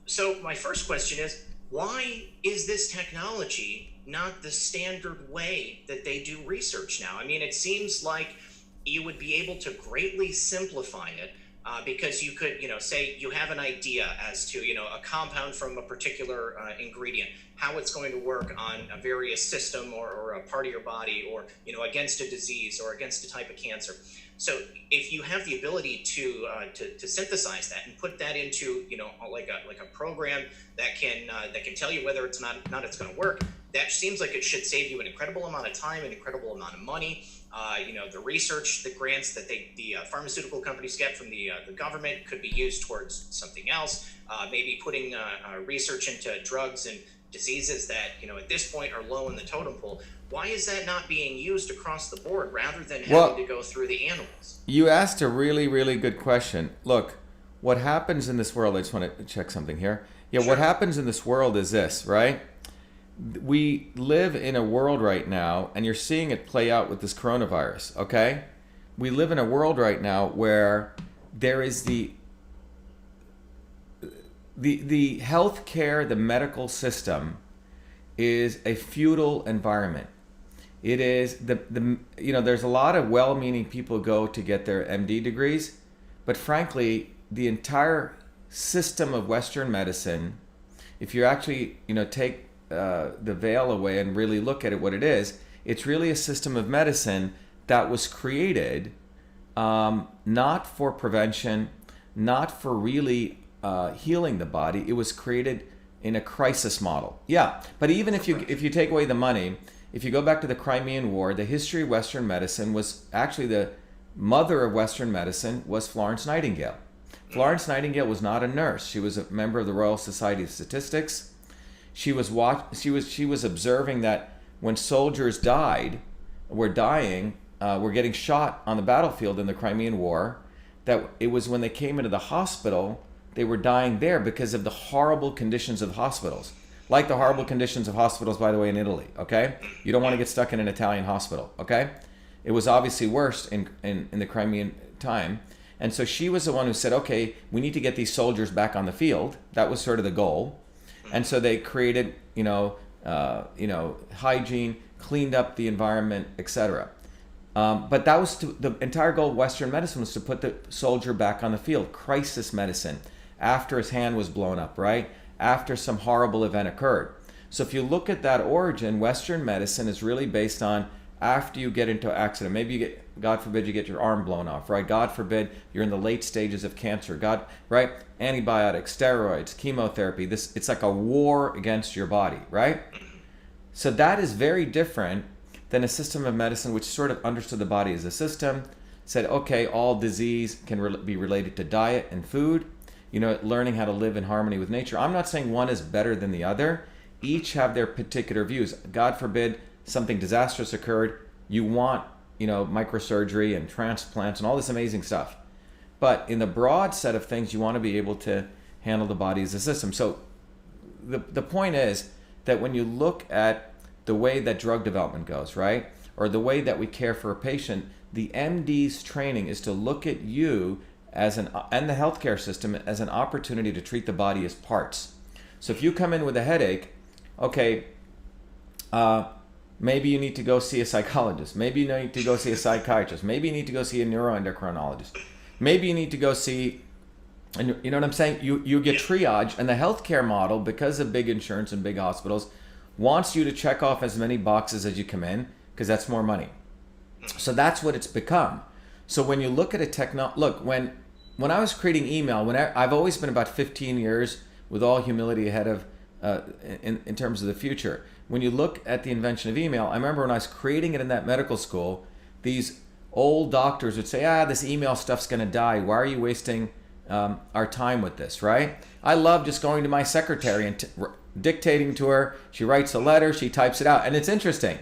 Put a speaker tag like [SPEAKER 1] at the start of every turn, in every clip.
[SPEAKER 1] So my first question is, why is this technology not the standard way that they do research now? I mean, it seems like you would be able to greatly simplify it, because you could, say you have an idea as to, a compound from a particular ingredient, how it's going to work on a various system or a part of your body, or, against a disease or against a type of cancer. So if you have the ability to synthesize that and put that into, like a program that can tell you whether it's not it's going to work, that seems like it should save you an incredible amount of time, an incredible amount of money. The research, the grants that the pharmaceutical companies get from the government could be used towards something else. Maybe putting research into drugs and diseases that, at this point are low in the totem pole. Why is that not being used across the board rather than having to go through the animals?
[SPEAKER 2] You asked a really, really good question. Look, what happens in this world, I just want to check something here. Yeah, sure. What happens in this world is this, right? We live in a world right now, and you're seeing it play out with this coronavirus, okay? We live in a world right now where there is the healthcare, the medical system is a feudal environment. It is there's a lot of well-meaning people go to get their MD degrees, but frankly, the entire system of Western medicine, if you actually, take the veil away and really look at it what it is, it's really a system of medicine that was created not for prevention, not for really healing the body. It was created in a crisis model. Yeah, but even if you take away the money, if you go back to the Crimean War, the history of Western medicine was actually the mother of Western medicine was Florence Nightingale. Florence Nightingale was not a nurse. She was a member of the Royal Society of Statistics. She was observing that when soldiers were getting shot on the battlefield in the Crimean War, that it was when they came into the hospital, they were dying there because of the horrible conditions of hospitals. Like the horrible conditions of hospitals, by the way, in Italy, okay? You don't want to get stuck in an Italian hospital, okay? It was obviously worse in the Crimean time. And so she was the one who said, okay, we need to get these soldiers back on the field. That was sort of the goal. And so they created, hygiene, cleaned up the environment, etc. But that was the entire goal of Western medicine was to put the soldier back on the field. Crisis medicine, after his hand was blown up, right? After some horrible event occurred. So if you look at that origin, Western medicine is really based on after you get into an accident. Maybe you get, God forbid, you get your arm blown off, right? God forbid, you're in the late stages of cancer. Right? Antibiotics, steroids, chemotherapy. It's like a war against your body, right? So that is very different than a system of medicine which sort of understood the body as a system, said, okay, all disease can be related to diet and food, learning how to live in harmony with nature. I'm not saying one is better than the other. Each have their particular views. God forbid something disastrous occurred. You want, microsurgery and transplants and all this amazing stuff. But in the broad set of things, you want to be able to handle the body as a system. So the point is that when you look at the way that drug development goes, right? Or the way that we care for a patient, the MD's training is to look at you and the healthcare system as an opportunity to treat the body as parts. So if you come in with a headache, okay, maybe you need to go see a psychologist. Maybe you need to go see a psychiatrist. Maybe you need to go see a neuroendocrinologist. Maybe you need to go see, and you know what I'm saying? You get triage, and the healthcare model, because of big insurance and big hospitals, wants you to check off as many boxes as you come in, because that's more money. So that's what it's become. So when you look at look, when I was creating email, I've always been about 15 years, with all humility, ahead of, in terms of the future. When you look at the invention of email, I remember when I was creating it in that medical school, these old doctors would say, this email stuff's going to die. Why are you wasting our time with this, right? I love just going to my secretary and dictating to her. She writes a letter, she types it out, and it's interesting.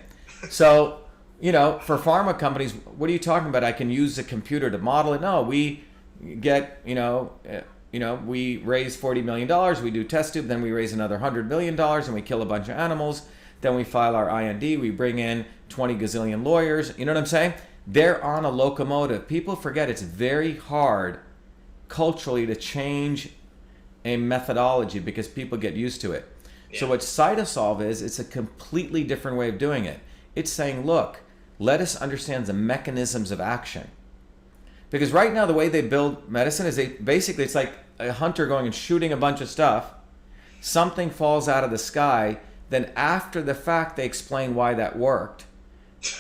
[SPEAKER 2] So, for pharma companies, what are you talking about? I can use the computer to model it. No, we get, we raise $40 million, we do test tube, then we raise another $100 million, and we kill a bunch of animals. Then we file our IND, we bring in 20 gazillion lawyers. You know what I'm saying? They're on a locomotive. People forget it's very hard culturally to change a methodology because people get used to it.
[SPEAKER 1] Yeah.
[SPEAKER 2] So what CytoSolve is, it's a completely different way of doing it. It's saying, look, let us understand the mechanisms of action. Because right now the way they build medicine is basically it's like a hunter going and shooting a bunch of stuff. Something falls out of the sky. Then after the fact, they explain why that worked.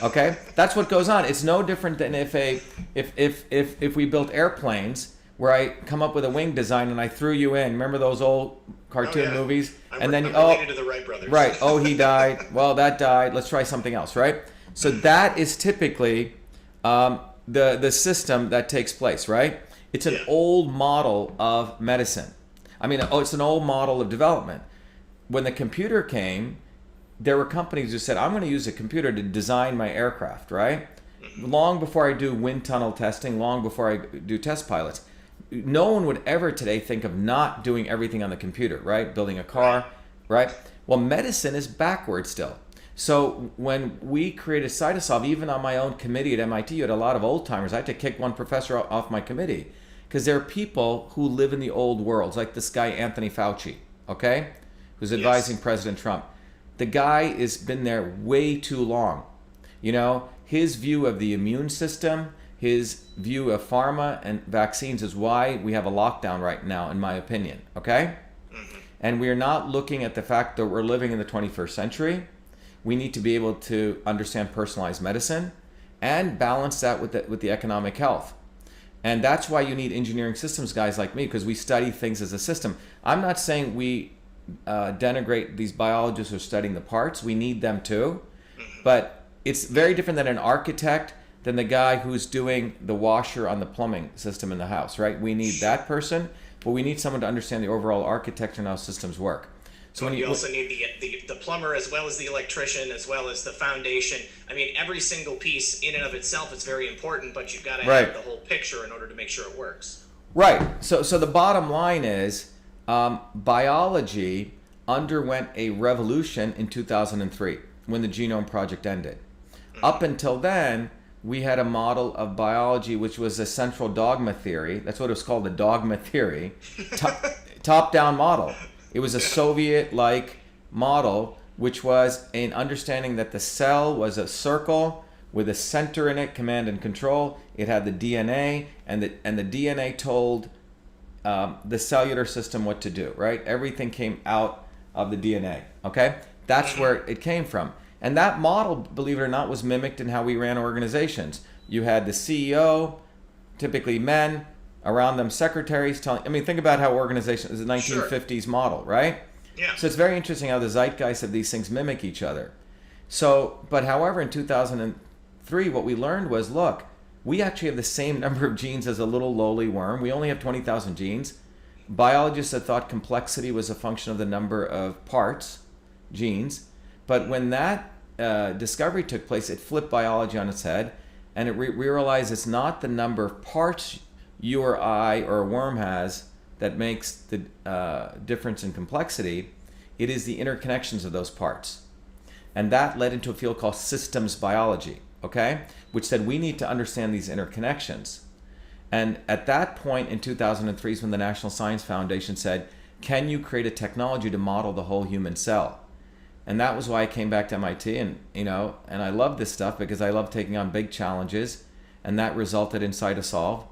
[SPEAKER 2] Okay, that's what goes on. It's no different than if we built airplanes where I come up with a wing design and I threw you in. Remember those old cartoon movies?
[SPEAKER 1] I'm related to the Wright brothers.
[SPEAKER 2] Right. Oh, he died. Well, that died. Let's try something else. Right. So that is typically the system that takes place. Right. It's an old model of medicine. I mean, it's an old model of development. When the computer came, there were companies who said, I'm going to use a computer to design my aircraft, right? Long before I do wind tunnel testing, long before I do test pilots. No one would ever today think of not doing everything on the computer, right? Building a car, right? Well, medicine is backward still. So when we created CytoSolve, even on my own committee at MIT, you had a lot of old timers. I had to kick one professor off my committee because there are people who live in the old worlds, like this guy, Anthony Fauci, okay? Who's advising President Trump. The guy has been there way too long. You know, his view of the immune system, his view of pharma and vaccines is why we have a lockdown right now, in my opinion, okay? And we are not looking at the fact that we're living in the 21st century. We need to be able to understand personalized medicine and balance that with the economic health. And that's why you need engineering systems guys like me, because we study things as a system. I'm not saying we denigrate these biologists who are studying the parts. We need them too. But it's very different than an architect than the guy who's doing the washer on the plumbing system in the house, right? We need that person, but we need someone to understand the overall architecture and how systems work.
[SPEAKER 1] So you also need the plumber as well as the electrician as well as the foundation. I mean, every single piece in and of itself is very important, but you've got to have the whole picture in order to make sure it works.
[SPEAKER 2] Right. So the bottom line is biology underwent a revolution in 2003 when the Genome Project ended. Up until then, we had a model of biology which was a central dogma theory. That's what it was called, the dogma theory. Top-down model. It was a Soviet-like model, which was an understanding that the cell was a circle with a center in it, command and control. It had the DNA, and the DNA told the cellular system what to do, right? Everything came out of the DNA, okay? That's where it came from. And that model, believe it or not, was mimicked in how we ran organizations. You had the CEO, typically men, around them secretaries telling, I mean, think about how organizations, the 1950s model, right?
[SPEAKER 1] Yeah.
[SPEAKER 2] So it's very interesting how the zeitgeist of these things mimic each other. So, but however, in 2003, what we learned was, look, we actually have the same number of genes as a little lowly worm. We only have 20,000 genes. Biologists had thought complexity was a function of the number of parts, genes. But when that discovery took place, it flipped biology on its head, and it realized it's not the number of parts you or I or a worm has that makes the difference in complexity. It is the interconnections of those parts. And that led into a field called systems biology, okay? Which said we need to understand these interconnections. And at that point in 2003 is when the National Science Foundation said, can you create a technology to model the whole human cell? And that was why I came back to MIT, and I love this stuff because I love taking on big challenges, and that resulted in CytoSolve.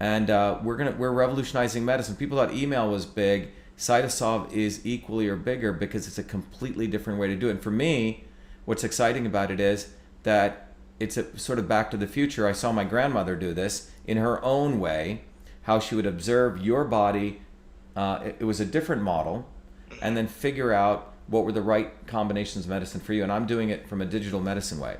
[SPEAKER 2] And we're revolutionizing medicine. People thought email was big. CytoSolve is equally or bigger because it's a completely different way to do it. And for me, what's exciting about it is that it's a sort of back to the future. I saw my grandmother do this in her own way, how she would observe your body. It was a different model, and then figure out what were the right combinations of medicine for you. And I'm doing it from a digital medicine way.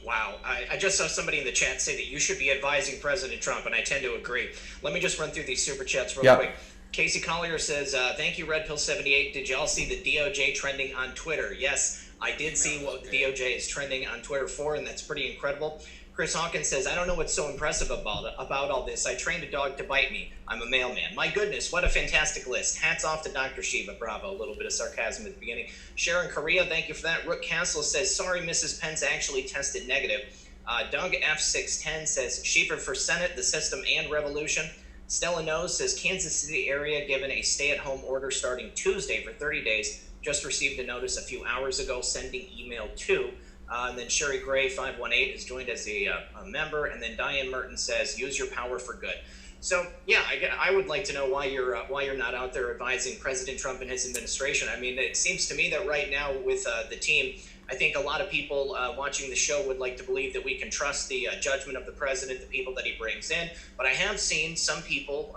[SPEAKER 1] Wow. I just saw somebody in the chat say that you should be advising President Trump, and I tend to agree. Let me just run through these super chats real quick. Casey Collier says, thank you, Red Pill 78. Did y'all see the DOJ trending on Twitter? Yes, I did see what the DOJ is trending on Twitter for, and that's pretty incredible. Chris Hawkins says, I don't know what's so impressive about all this. I trained a dog to bite me. I'm a mailman. My goodness, what a fantastic list. Hats off to Dr. Shiva. Bravo. A little bit of sarcasm at the beginning. Sharon Correa, thank you for that. Rook Castle says, sorry, Mrs. Pence actually tested negative. Doug F610 says, Shiva for Senate, the system and revolution. Stella Knows says Kansas City area given a stay-at-home order starting Tuesday for 30 days. Just received a notice a few hours ago, sending email to. And then Sherry Gray 518 is joined as a member, and then Diane Merton says, "Use your power for good." So yeah, I would like to know why you're not out there advising President Trump and his administration. I mean, it seems to me that right now with the team, I think a lot of people watching the show would like to believe that we can trust the judgment of the president, the people that he brings in. But I have seen some people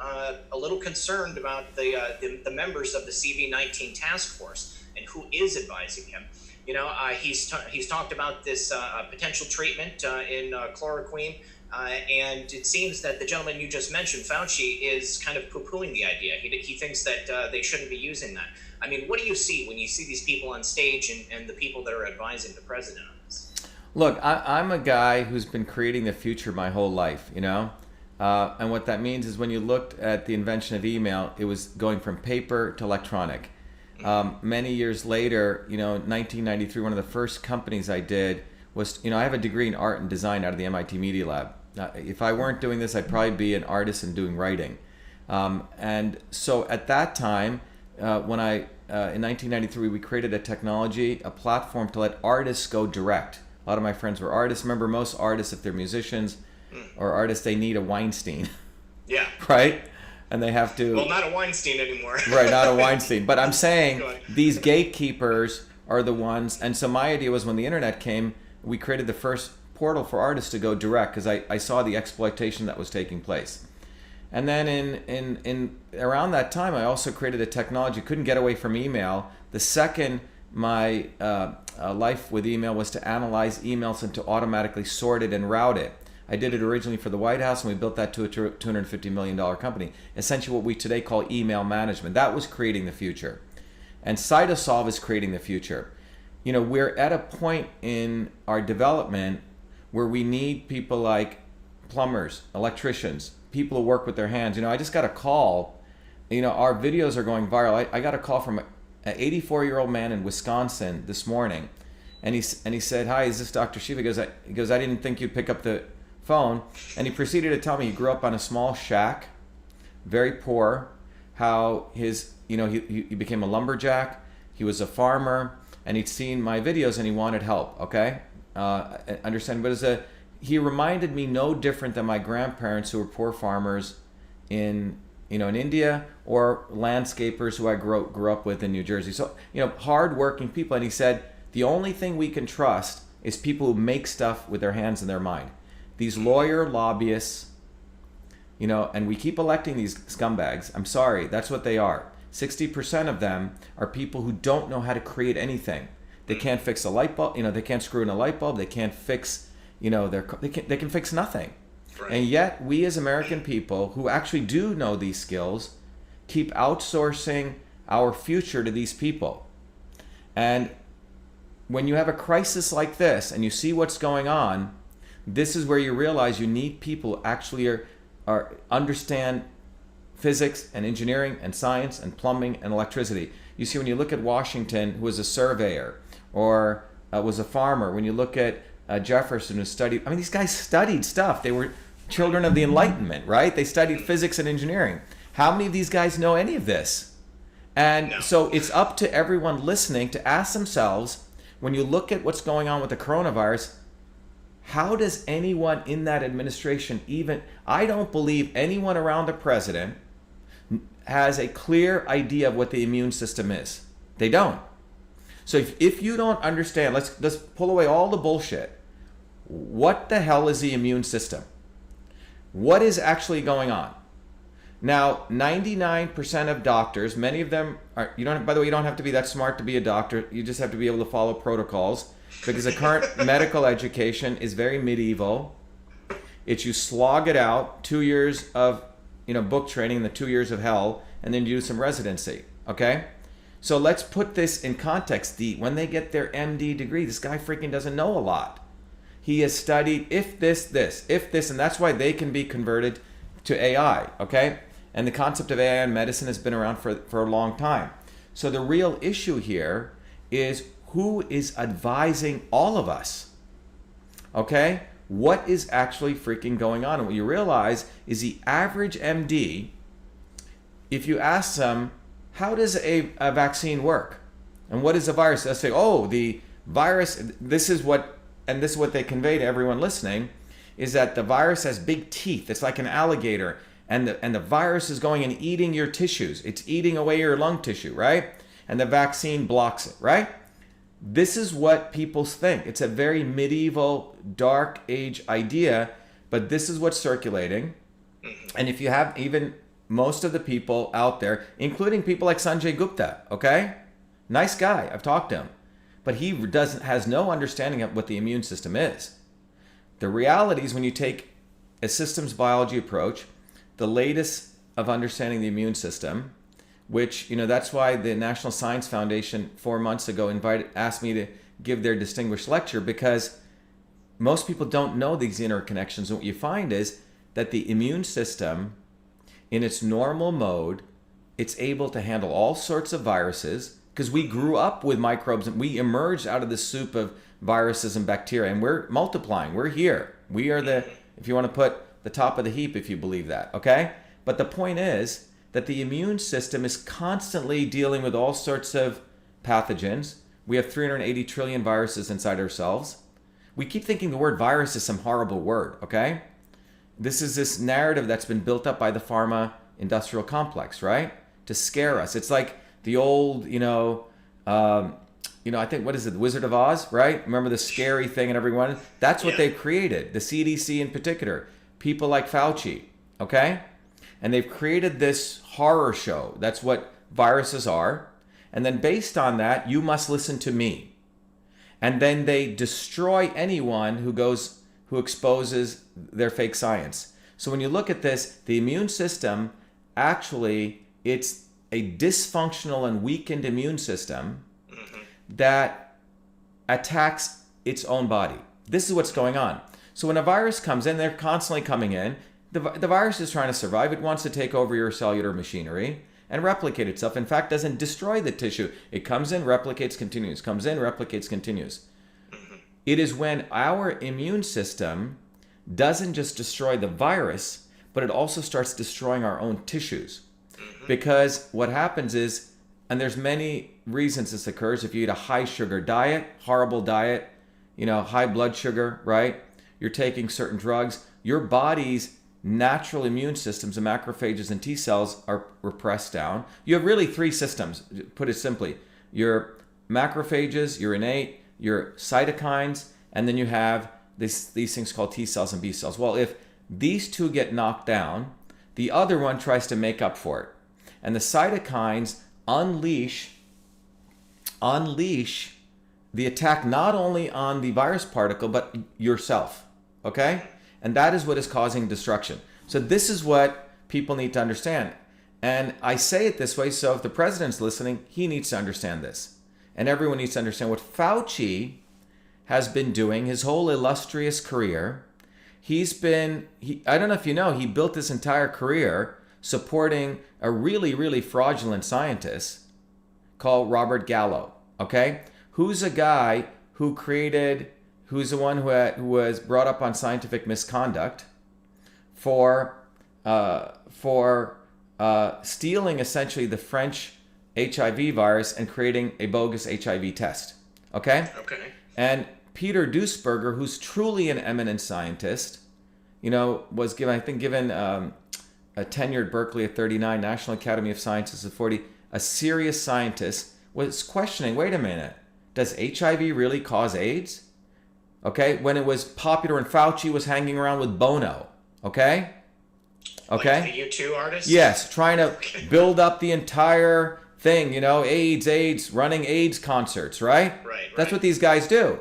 [SPEAKER 1] a little concerned about the members of the CV-19 task force and who is advising him. You know, he's talked about this potential treatment in chloroquine. And it seems that the gentleman you just mentioned, Fauci, is kind of poo-pooing the idea. He thinks that they shouldn't be using that. I mean, what do you see when you see these people on stage and the people that are advising the president on this?
[SPEAKER 2] Look, I'm a guy who's been creating the future my whole life, you know? And what that means is when you looked at the invention of email, it was going from paper to electronic. Many years later, you know, in 1993, one of the first companies I did was, you know, I have a degree in art and design out of the MIT Media Lab. If I weren't doing this, I'd probably be an artist and doing writing. And so at that time, when in 1993, we created a technology, a platform to let artists go direct. A lot of my friends were artists. Remember, most artists, if they're musicians or artists, they need a Weinstein.
[SPEAKER 1] Yeah.
[SPEAKER 2] Right? And they have to...
[SPEAKER 1] Well, not a Weinstein anymore.
[SPEAKER 2] Right, not a Weinstein. But I'm saying these gatekeepers are the ones. And so my idea was when the internet came, we created the first portal for artists to go direct because I saw the exploitation that was taking place. And then in around that time, I also created a technology, couldn't get away from email. The second my life with email was to analyze emails and to automatically sort it and route it. I did it originally for the White House, and we built that to a $250 million company. Essentially what we today call email management. That was creating the future. And Cytosolve is creating the future. You know, we're at a point in our development where we need people like plumbers, electricians, people who work with their hands. You know, I just got a call. You know, our videos are going viral. I got a call from an 84-year-old man in Wisconsin this morning, and he said, "Hi, is this Dr. Shiva?" He goes, "I didn't think you'd pick up the phone." And he proceeded to tell me he grew up on a small shack, very poor, how he became a lumberjack, he was a farmer, and he'd seen my videos and he wanted help, okay? Understand, but he reminded me no different than my grandparents who were poor farmers in India, or landscapers who I grew up with in New Jersey. So, you know, hardworking people. And he said, the only thing we can trust is people who make stuff with their hands and their mind. These lawyer lobbyists, you know, and we keep electing these scumbags. I'm sorry, that's what they are. 60% of them are people who don't know how to create anything. They can't fix a light bulb, you know, they can't screw in a light bulb, they can't fix, you know, they can fix nothing. Right. And yet we as American people who actually do know these skills keep outsourcing our future to these people. And when you have a crisis like this and you see what's going on, this is where you realize you need people who actually are understand physics and engineering and science and plumbing and electricity. You see, when you look at Washington, who was a surveyor or was a farmer, when you look at Jefferson, who studied, I mean, these guys studied stuff. They were children of the Enlightenment, right? They studied physics and engineering. How many of these guys know any of this? And so it's up to everyone listening to ask themselves, when you look at what's going on with the coronavirus, how does anyone in that administration I don't believe anyone around the president has a clear idea of what the immune system is. They don't. So if you don't understand, let's pull away all the bullshit. What the hell is the immune system? What is actually going on? Now, 99% of doctors, many of them are, by the way, you don't have to be that smart to be a doctor. You just have to be able to follow protocols, because the current medical education is very medieval. It's you slog it out, 2 years of book training and the 2 years of hell, and then you do some residency, okay? So let's put this in context. When they get their MD degree, this guy freaking doesn't know a lot. He has studied if this, and that's why they can be converted to AI, okay? And the concept of AI in medicine has been around for a long time. So the real issue here is who is advising all of us, okay? what is actually freaking going on. And what you realize is the average MD, if you ask them, how does a vaccine work? And what is a virus? They'll say, oh, the virus, this is what they convey to everyone listening, is that the virus has big teeth. It's like an alligator. And the virus is going and eating your tissues. It's eating away your lung tissue, right? And the vaccine blocks it, right? This is what people think. It's a very medieval, dark age idea, but this is what's circulating. And if you have even most of the people out there, including people like Sanjay Gupta, okay? Nice guy, I've talked to him. But he has no understanding of what the immune system is. The reality is when you take a systems biology approach, the latest of understanding the immune system, which, that's why the National Science Foundation 4 months ago asked me to give their distinguished lecture, because most people don't know these interconnections. And what you find is that the immune system, in its normal mode, it's able to handle all sorts of viruses, because we grew up with microbes and we emerged out of the soup of viruses and bacteria, and we're multiplying. We're here. We are if you want to put the top of the heap, if you believe that, okay? But the point is that the immune system is constantly dealing with all sorts of pathogens. We have 380 trillion viruses inside ourselves. We keep thinking the word virus is some horrible word, okay? This is this narrative that's been built up by the pharma industrial complex, right? To scare us. It's like the old, I think, what is it, The Wizard of Oz, right? Remember the scary thing and everyone? That's what they've created, the CDC in particular. People like Fauci, okay? And they've created this horror show. That's what viruses are. And then based on that, you must listen to me. And then they destroy anyone who exposes their fake science. So when you look at this, the immune system, actually, it's a dysfunctional and weakened immune system that attacks its own body. This is what's going on. So when a virus comes in, they're constantly coming in. The virus is trying to survive. It wants to take over your cellular machinery and replicate itself. In fact, doesn't destroy the tissue. It comes in, replicates, continues. Comes in, replicates, continues. It is when our immune system doesn't just destroy the virus, but it also starts destroying our own tissues. Because what happens is, and there's many reasons this occurs. If you eat a high sugar diet, horrible diet, high blood sugar, right? You're taking certain drugs. Your body's natural immune systems, the macrophages and T cells, are repressed down. You have really three systems, put it simply. Your macrophages, your innate, your cytokines, and then you have these things called T cells and B cells. Well, if these two get knocked down, the other one tries to make up for it. And the cytokines unleash the attack not only on the virus particle, but yourself, okay? And that is what is causing destruction. So this is what people need to understand. And I say it this way, so if the president's listening, he needs to understand this. And everyone needs to understand what Fauci has been doing his whole illustrious career. I don't know if you know, he built this entire career supporting a really, really fraudulent scientist called Robert Gallo, okay? Who's a guy who's the one who was brought up on scientific misconduct for stealing essentially the French HIV virus and creating a bogus HIV test, okay?
[SPEAKER 1] Okay.
[SPEAKER 2] And Peter Duesberger, who's truly an eminent scientist, was given a tenured Berkeley at 39, National Academy of Sciences at 40, a serious scientist, was questioning, wait a minute, does HIV really cause AIDS? Okay, when it was popular and Fauci was hanging around with Bono, okay? Okay?
[SPEAKER 1] Like the U2 artist?
[SPEAKER 2] Yes, trying to build up the entire thing, AIDS, running AIDS concerts, right?
[SPEAKER 1] Right.
[SPEAKER 2] That's what these guys do.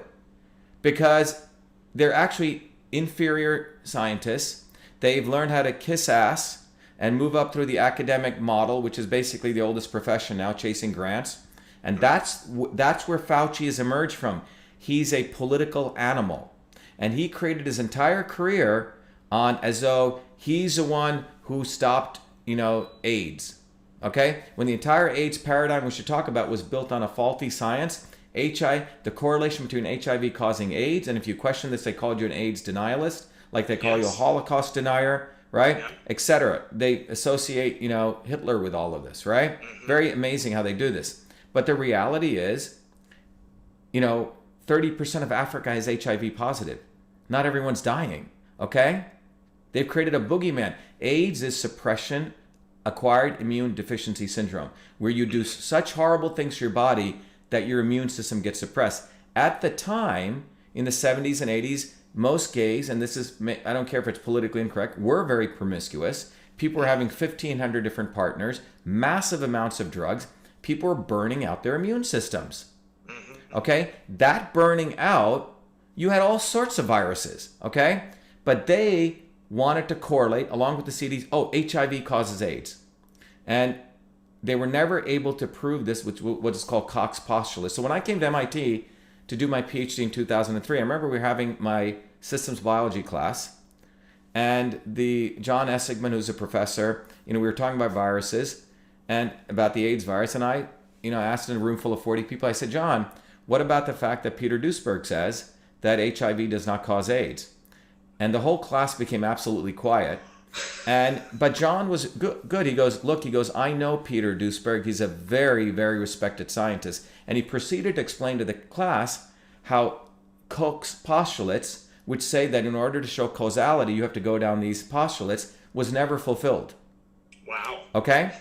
[SPEAKER 2] Because they're actually inferior scientists. They've learned how to kiss ass and move up through the academic model, which is basically the oldest profession now, chasing grants. And that's where Fauci has emerged from. He's a political animal. And he created his entire career on as though he's the one who stopped, AIDS. Okay? When the entire AIDS paradigm we should talk about was built on a faulty science, the correlation between HIV causing AIDS, and if you question this, they called you an AIDS denialist, like they call you a Holocaust denier, right? Yeah. Etc. They associate, Hitler with all of this, right? Mm-hmm. Very amazing how they do this. But the reality is, 30% of Africa is HIV positive. Not everyone's dying, okay? They've created a boogeyman. AIDS is suppression, acquired immune deficiency syndrome, where you do such horrible things to your body that your immune system gets suppressed. At the time, in the 70s and 80s, most gays, and this is, I don't care if it's politically incorrect, were very promiscuous. People were having 1,500 different partners, massive amounts of drugs. People were burning out their immune systems. Okay? That burning out, you had all sorts of viruses. Okay? But they wanted to correlate, along with the CDC, HIV causes AIDS. And they were never able to prove this, which what is called Koch's postulate. So when I came to MIT to do my PhD in 2003, I remember we were having my systems biology class, and the John Essigman, who's a professor, we were talking about viruses and about the AIDS virus, and I asked in a room full of 40 people, I said, John, what about the fact that Peter Duesberg says that HIV does not cause AIDS? And the whole class became absolutely quiet. But John was good. He goes, I know Peter Duesberg. He's a very, very respected scientist. And he proceeded to explain to the class how Koch's postulates, which say that in order to show causality, you have to go down these postulates, was never fulfilled.
[SPEAKER 1] Wow.
[SPEAKER 2] Okay?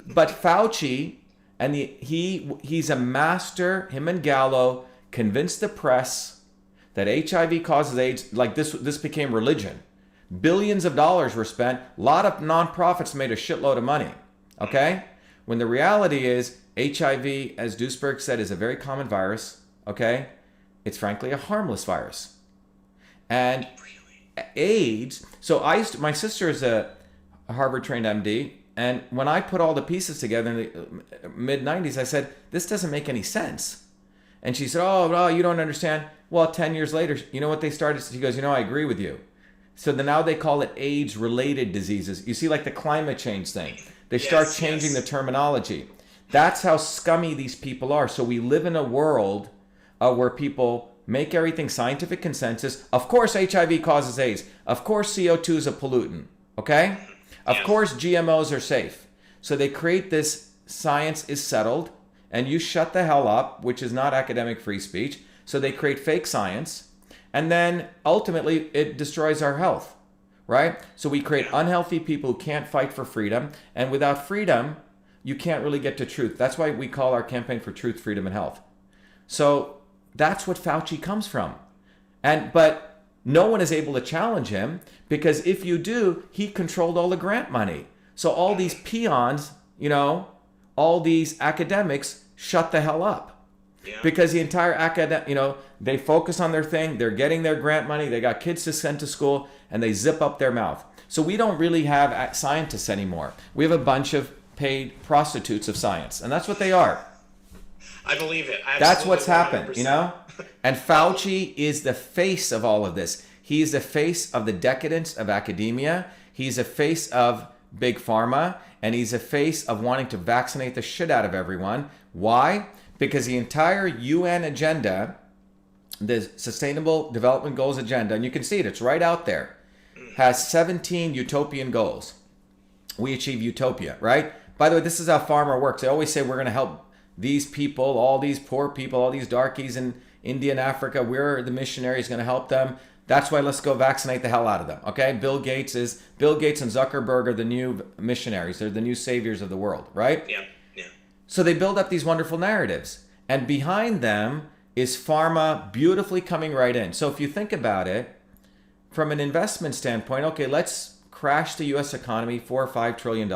[SPEAKER 2] But Fauci, and he's a master, him and Gallo, convinced the press that HIV causes AIDS. Like this became religion. Billions of dollars were spent. A lot of nonprofits made a shitload of money. Okay? When the reality is, HIV, as Duesberg said, is a very common virus. Okay? It's frankly a harmless virus. And AIDS, so my sister is a Harvard-trained MD, and when I put all the pieces together in the mid-90s, I said, this doesn't make any sense. And she said, oh, you don't understand. Well, 10 years later, you know what they started? She goes, I agree with you. So now they call it AIDS-related diseases. You see, like the climate change thing. They start changing the terminology. That's how scummy these people are. So we live in a world where people make everything scientific consensus. Of course, HIV causes AIDS. Of course, CO2 is a pollutant. Okay? Of course, GMOs are safe. So they create this science is settled, and you shut the hell up, which is not academic free speech. So they create fake science, and then ultimately it destroys our health, right? So we create unhealthy people who can't fight for freedom, and without freedom, you can't really get to truth. That's why we call our campaign for truth, freedom, and health. So that's what Fauci comes from. But no one is able to challenge him, because if you do, he controlled all the grant money. So all these peons, all these academics shut the hell up. Yeah. Because the entire they focus on their thing, they're getting their grant money, they got kids to send to school, and they zip up their mouth. So we don't really have scientists anymore. We have a bunch of paid prostitutes of science, and that's what they are.
[SPEAKER 1] I believe it.
[SPEAKER 2] That's what's happened, And Fauci is the face of all of this. He is the face of the decadence of academia. He's a face of big pharma, and he's a face of wanting to vaccinate the shit out of everyone. Why? Because the entire UN agenda, the Sustainable Development Goals agenda, and you can see it's right out there, has 17 utopian goals. We achieve utopia, right? By the way, this is how pharma works. They always say we're going to help these people, all these poor people, all these darkies in India and Africa. We're the missionaries going to help them. That's why let's go vaccinate the hell out of them. Okay? Bill Gates and Zuckerberg are the new missionaries. They're the new saviors of the world, right?
[SPEAKER 1] Yeah.
[SPEAKER 2] So they build up these wonderful narratives. And behind them is pharma beautifully coming right in. So if you think about it, from an investment standpoint, okay, let's crash the US economy, $4 or $5 trillion.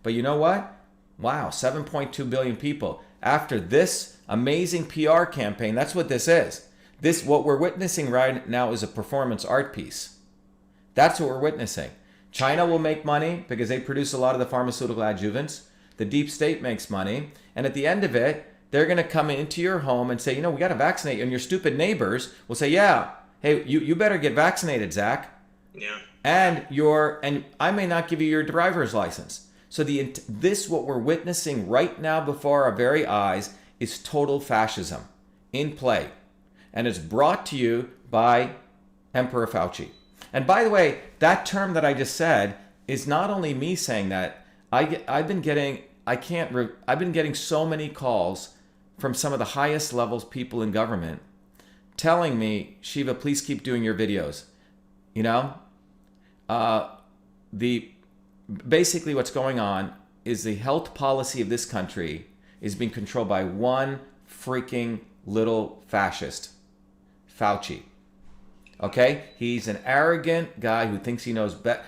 [SPEAKER 2] But you know what? Wow, 7.2 billion people. After this amazing PR campaign, that's what this is. What we're witnessing right now is a performance art piece. That's what we're witnessing. China will make money because they produce a lot of the pharmaceutical adjuvants. The deep state makes money. And at the end of it, they're going to come into your home and say, we got to vaccinate you. And your stupid neighbors will say, yeah, hey, you better get vaccinated, Zach.
[SPEAKER 1] Yeah.
[SPEAKER 2] And I may not give you your driver's license. So what we're witnessing right now before our very eyes is total fascism. in play. And it's brought to you by Emperor Fauci. And by the way, that term that I just said is not only me saying that. I've been getting so many calls from some of the highest levels people in government telling me, Shiva, please keep doing your videos. You know, basically what's going on is the health policy of this country is being controlled by one freaking little fascist, Fauci. Okay? He's an arrogant guy who thinks he knows better.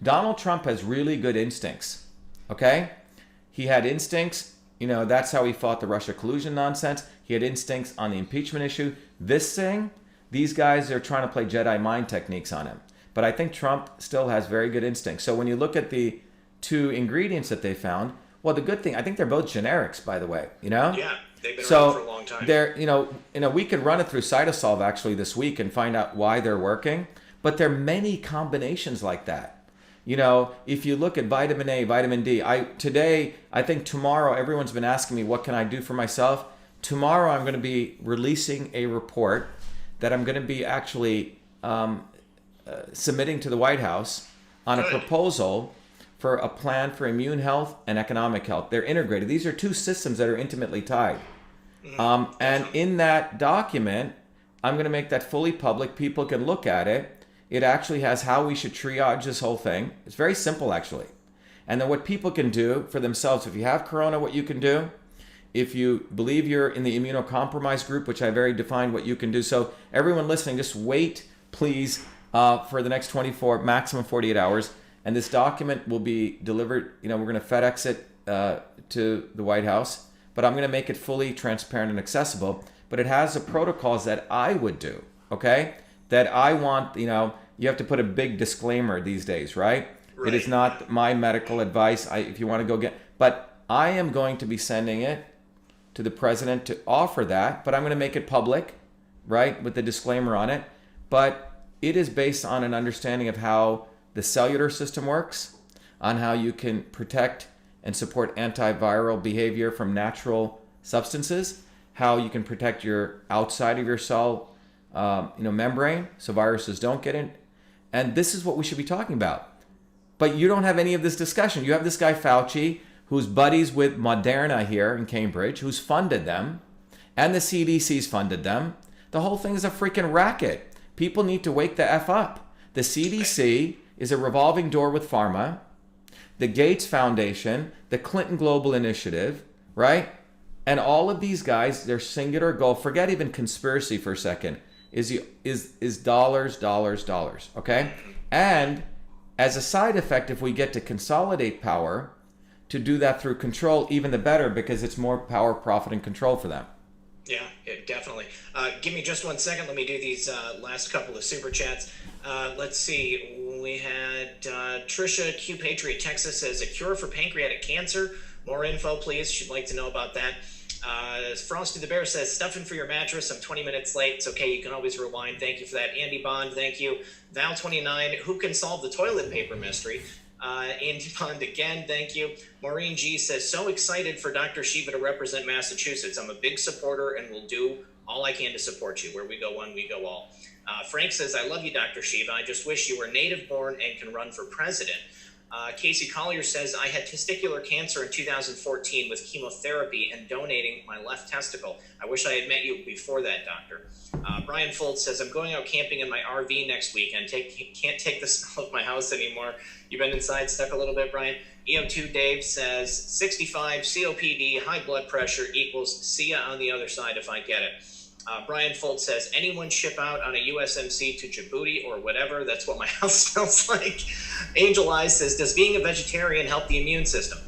[SPEAKER 2] Donald Trump has really good instincts. Okay? He had instincts. You know, that's how he fought the Russia collusion nonsense. He had instincts on the impeachment issue. This thing, these guys are trying to play Jedi mind techniques on him. But I think Trump still has very good instincts. So when you look at the two ingredients that they found, well, the good thing, I think they're both generics, by the way, you know?
[SPEAKER 1] Yeah, they've been around for a long time.
[SPEAKER 2] They're, you know, we could run it through Cytosolve actually this week and find out why they're working. But there are many combinations like that. You know, if you look at vitamin A, vitamin D, I think tomorrow, everyone's been asking me, what can I do for myself? Tomorrow, I'm going to be releasing a report that I'm going to be actually submitting to the White House on a proposal for a plan for immune health and economic health. They're integrated. These are two systems that are intimately tied. And in that document, I'm going to make that fully public. People can look at it. It actually has how we should triage this whole thing. It's very simple, actually. And then what people can do for themselves, if you have corona, what you can do, if you believe you're in the immunocompromised group, which I very defined what you can do. So everyone listening, just wait, please, for the next 24, maximum 48 hours. And this document will be delivered. You know, we're going to FedEx it to the White House, but I'm going to make it fully transparent and accessible. But it has the protocols that I would do, okay? That I want, you know, you have to put a big disclaimer these days, right? It is not my medical advice. If you want to go get, but I am going to be sending it to the president to offer that, but I'm going to make it public, right? With the disclaimer on it. But it is based on an understanding of how the cellular system works, on how you can protect and support antiviral behavior from natural substances, how you can protect your outside of your cell membrane so viruses don't get in. And this is what we should be talking about. But you don't have any of this discussion. You have this guy Fauci, who's buddies with Moderna here in Cambridge, who's funded them, and the CDC's funded them. The whole thing is a freaking racket. People need to wake the F up. The CDC is a revolving door with pharma, the Gates Foundation, the Clinton Global Initiative, right? And all of these guys, their singular goal, forget even conspiracy for a second, is dollars, dollars, dollars, okay? And as a side effect, if we get to consolidate power, to do that through control, even the better, because it's more power, profit, and control for them.
[SPEAKER 1] Yeah, definitely. Give me just 1 second. Let me do these last couple of super chats. Let's see. We had Trisha Q Patriot Texas says a cure for pancreatic cancer. More info, please. She'd like to know about that. Frosty the Bear says stuffing for your mattress. I'm 20 minutes late. It's okay. You can always rewind. Thank you for that. Andy Bond, thank you. Val29, who can solve the toilet paper mystery? Andy Bond again, thank you. Maureen G says, so excited for Dr. Shiva to represent Massachusetts. I'm a big supporter and will do all I can to support you. Where we go one, we go all. Frank says, I love you, Dr. Shiva. I just wish you were native born and can run for president. Casey Collier says, I had testicular cancer in 2014 with chemotherapy and donating my left testicle. I wish I had met you before that, doctor. Brian Foltz says, I'm going out camping in my RV next week and can't take the smell of my house anymore. You've been inside stuck a little bit, Brian. EO2 Dave says, 65, COPD, high blood pressure equals see ya on the other side if I get it. Brian Foltz says, anyone ship out on a USMC to Djibouti or whatever? That's what my house smells like. Angel Eyes says, does being a vegetarian help the immune system?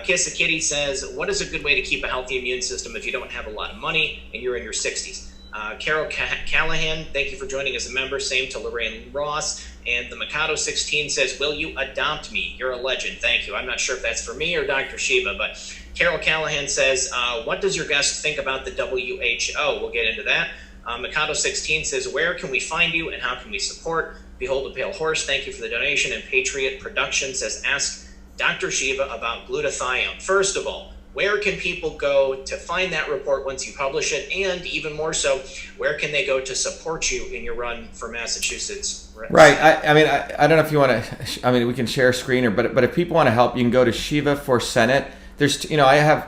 [SPEAKER 1] Kiss a Kitty says, what is a good way to keep a healthy immune system if you don't have a lot of money and you're in your 60s? Carol Callahan, thank you for joining as a member. Same to Lorraine Ross. And the Mikado 16 says, will you adopt me? You're a legend. Thank you. I'm not sure if that's for me or Dr. Shiva, but Carol Callahan says, what does your guest think about the WHO? We'll get into that. Mikado 16 says, where can we find you and how can we support? Behold a Pale Horse, thank you for the donation. And Patriot Production says, ask Dr. Shiva about glutathione. First of all, where can people go to find that report once you publish it? And even more so, where can they go to support you in your run for Massachusetts?
[SPEAKER 2] Right. I don't know if you want to, we can share a screener, but if people want to help, you can go to Shiva for Senate. There's, I have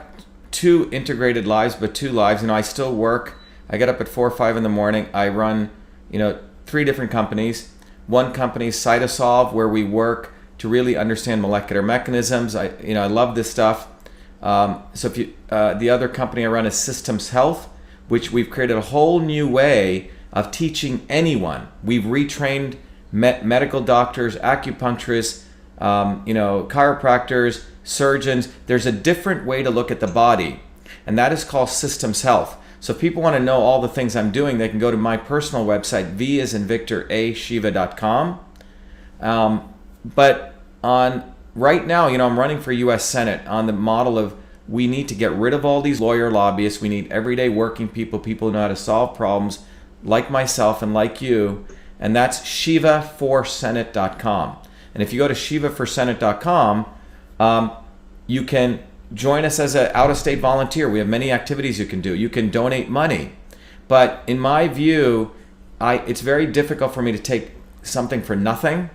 [SPEAKER 2] 2 integrated lives, but 2 lives. I still work. I get up at 4 or 5 in the morning. I run, 3 different companies. One company is Cytosolve, where we work to really understand molecular mechanisms. I love this stuff. So if you, the other company I run is Systems Health, which we've created a whole new way of teaching anyone. We've retrained medical doctors, acupuncturists, chiropractors, surgeons. There's a different way to look at the body, and that is called Systems Health. So if people want to know all the things I'm doing, they can go to my personal website, V as in Victor, Shiva.com. But right now, I'm running for U.S. Senate on the model of we need to get rid of all these lawyer lobbyists. We need everyday working people who know how to solve problems, like myself and like you. And that's shivaforsenate.com. And if you go to shivaforsenate.com, you can join us as an out-of-state volunteer. We have many activities you can do. You can donate money. But in my view, it's very difficult for me to take something for nothing.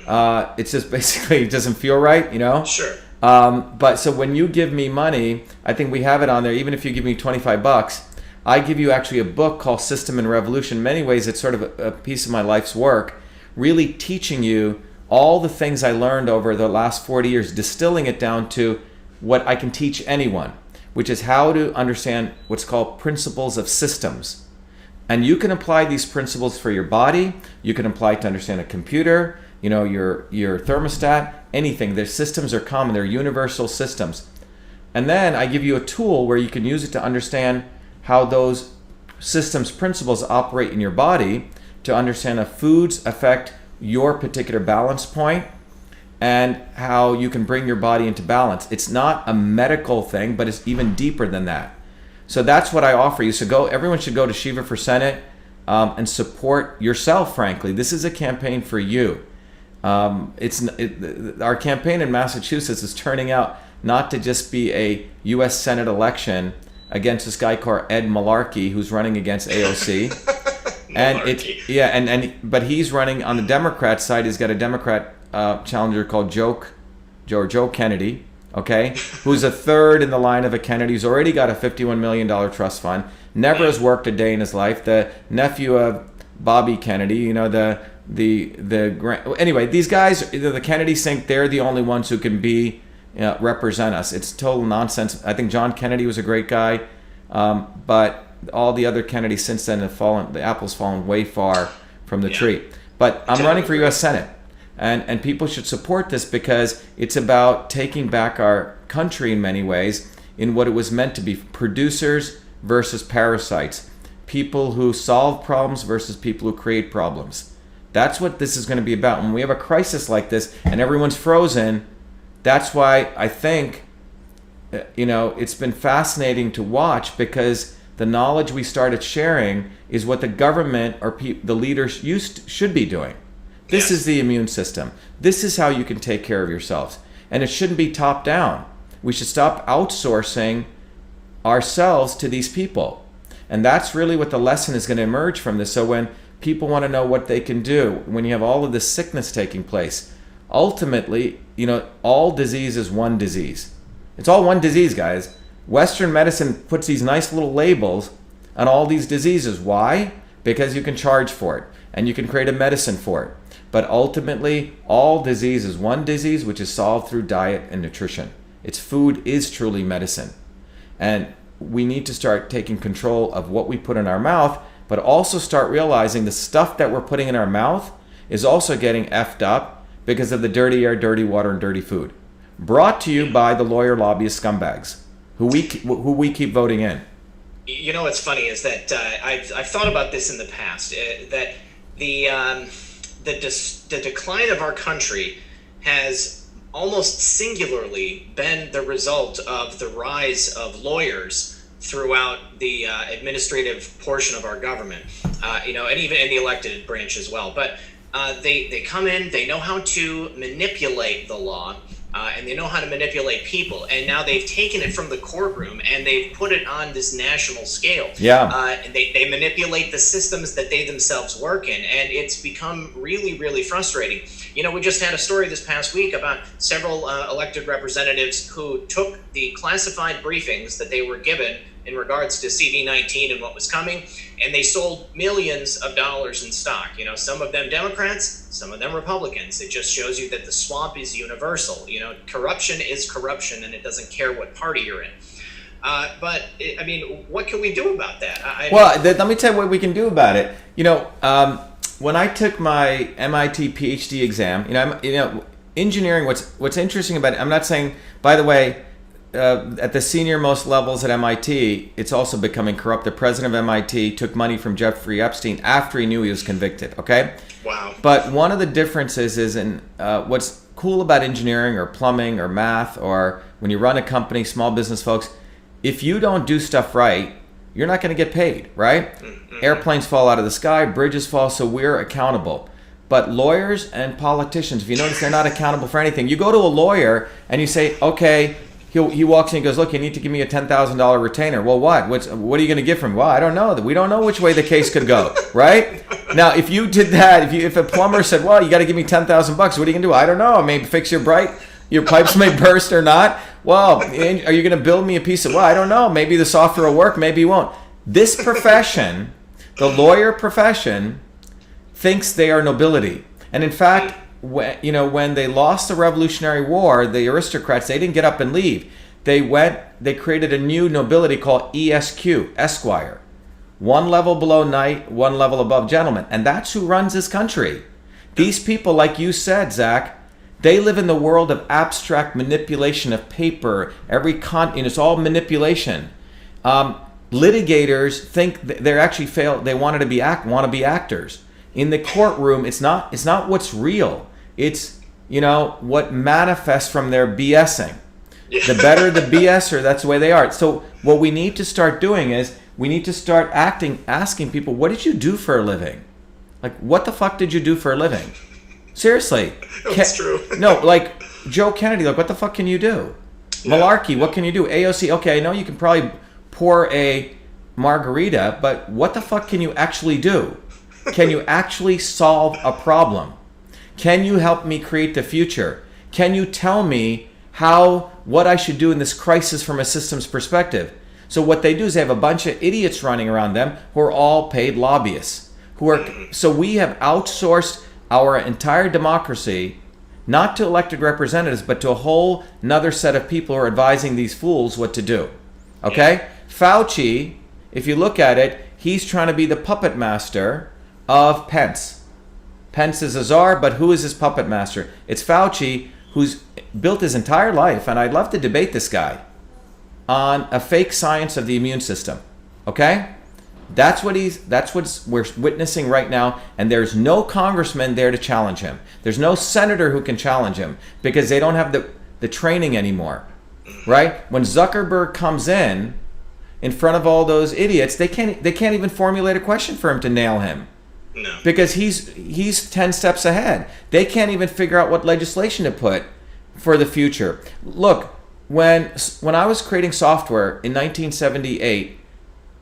[SPEAKER 2] It's just basically, it doesn't feel right,
[SPEAKER 1] Sure.
[SPEAKER 2] But so when you give me money, I think we have it on there. Even if you give me $25, I give you actually a book called System and Revolution. In many ways, it's sort of a piece of my life's work, really teaching you all the things I learned over the last 40 years, distilling it down to what I can teach anyone, which is how to understand what's called principles of systems. And you can apply these principles for your body. You can apply it to understand a computer, your thermostat, anything. Their systems are common. They're universal systems. And then I give you a tool where you can use it to understand how those systems principles operate in your body, to understand how foods affect your particular balance point and how you can bring your body into balance. It's not a medical thing, but it's even deeper than that. So that's what I offer you. So everyone should go to Shiva for Senate and support yourself, frankly. This is a campaign for you. Our campaign in Massachusetts is turning out not to just be a U.S. Senate election against this guy called Ed Malarkey, who's running against AOC. But he's running on the Democrat side. He's got a Democrat challenger called Joe Kennedy, okay, who's a third in the line of a Kennedy. He's already got a $51 million trust fund. Never has worked a day in his life. The nephew of Bobby Kennedy, anyway, these guys, the Kennedys think they're the only ones who can represent us. It's total nonsense. I think John Kennedy was a great guy, but all the other Kennedys since then have fallen. The apple's fallen way far from the tree. But I'm running for U.S. Senate, and people should support this because it's about taking back our country in many ways in what it was meant to be: producers versus parasites, people who solve problems versus people who create problems. That's what this is going to be about. When we have a crisis like this and everyone's frozen, that's why I think, it's been fascinating to watch, because the knowledge we started sharing is what the government or the leaders should be doing. This is the immune system. This is how you can take care of yourselves. And it shouldn't be top down. We should stop outsourcing ourselves to these people. And that's really what the lesson is going to emerge from this. So when people want to know what they can do, when you have all of this sickness taking place, ultimately, all disease is one disease. It's all one disease, guys. Western medicine puts these nice little labels on all these diseases. Why? Because you can charge for it and you can create a medicine for it. But ultimately, all disease is one disease, which is solved through diet and nutrition. Its food is truly medicine. And we need to start taking control of what we put in our mouth, but also start realizing the stuff that we're putting in our mouth is also getting effed up because of the dirty air, dirty water, and dirty food. Brought to you by the lawyer lobbyist scumbags who we keep voting in.
[SPEAKER 1] What's funny is that I've thought about this in the past, that the decline of our country has almost singularly been the result of the rise of lawyers throughout the administrative portion of our government, and even in the elected branch as well. But they come in, they know how to manipulate the law, and they know how to manipulate people. And now they've taken it from the courtroom and they've put it on this national scale. And they manipulate the systems that they themselves work in, and it's become really, really frustrating. We just had a story this past week about several elected representatives who took the classified briefings that they were given in regards to CV-19 and what was coming, and they sold millions of dollars in stock. Some of them Democrats, some of them Republicans. It just shows you that the swamp is universal. Corruption is corruption, and it doesn't care what party you're in. But what can we do about that?
[SPEAKER 2] Let me tell you what we can do about it. When I took my MIT PhD exam, engineering. What's interesting about it, I'm not saying, by the way, at the senior most levels at MIT, it's also becoming corrupt. The president of MIT took money from Jeffrey Epstein after he knew he was convicted. Okay.
[SPEAKER 1] Wow.
[SPEAKER 2] But one of the differences is in what's cool about engineering or plumbing or math, or when you run a company, small business folks, if you don't do stuff right, you're not going to get paid, right? Mm-hmm. Airplanes fall out of the sky, bridges fall, so we're accountable. But lawyers and politicians, if you notice, they're not accountable for anything. You go to a lawyer and you say, okay, he walks in and goes, look, you need to give me a $10,000 retainer. Well, what are you going to give from? Well, I don't know. We don't know which way the case could go, right? Now, if you did that, if a plumber said, well, you got to give me $10,000, what are you going to do? I don't know. Maybe fix your pipes may burst or not. Well, are you going to build me a piece of, well, I don't know. Maybe the software will work. Maybe it won't. This profession, the lawyer profession, thinks they are nobility. And in fact, when they lost the Revolutionary War, the aristocrats, they didn't get up and leave. They created a new nobility called ESQ, Esquire. One level below knight, one level above gentleman. And that's who runs this country. These people, like you said, Zach, they live in the world of abstract manipulation of paper. It's all manipulation. Litigators think they're actually they want to be actors. In the courtroom, it's not what's real. It's what manifests from their BSing. Yeah. The better the BSer, that's the way they are. So what we need to start doing is we need to start asking people, what did you do for a living? Like, what the fuck did you do for a living? Seriously.
[SPEAKER 1] That's true.
[SPEAKER 2] No, like Joe Kennedy, like, what the fuck can you do? Yeah. Malarkey, what can you do? AOC, okay, I know you can probably pour a margarita, but what the fuck can you actually do? Can you actually solve a problem? Can you help me create the future? Can you tell me what I should do in this crisis from a systems perspective? So what they do is they have a bunch of idiots running around them who are all paid lobbyists. So we have outsourced our entire democracy, not to elected representatives, but to a whole another set of people who are advising these fools what to do. Okay? Fauci, if you look at it, he's trying to be the puppet master of Pence. Pence is a czar, but who is his puppet master? It's Fauci, who's built his entire life, and I'd love to debate this guy, on a fake science of the immune system. Okay? That's what we're witnessing right now, and there's no congressman there to challenge him. There's no senator who can challenge him because they don't have the training anymore. Right? When Zuckerberg comes in front of all those idiots, they can't even formulate a question for him to nail him. No. Because he's 10 steps ahead. They can't even figure out what legislation to put for the future. Look, when I was creating software in 1978,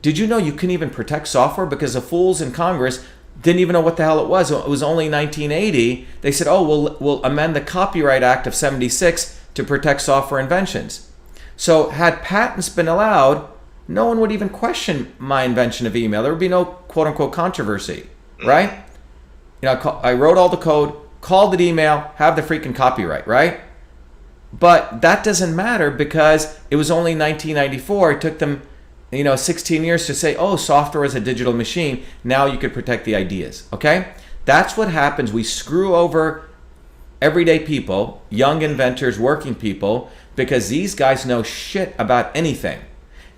[SPEAKER 2] did you know you couldn't even protect software because the fools in Congress didn't even know what the hell it was? It was only 1980. They said, oh, we'll amend the Copyright Act of 76 to protect software inventions. So had patents been allowed, no one would even question my invention of email. There would be no quote-unquote controversy, right? I wrote all the code, called it email, have the freaking copyright, right? But that doesn't matter because it was only 1994. It took them 16 years to say, oh, software is a digital machine. Now you could protect the ideas, okay? That's what happens. We screw over everyday people, young inventors, working people, because these guys know shit about anything.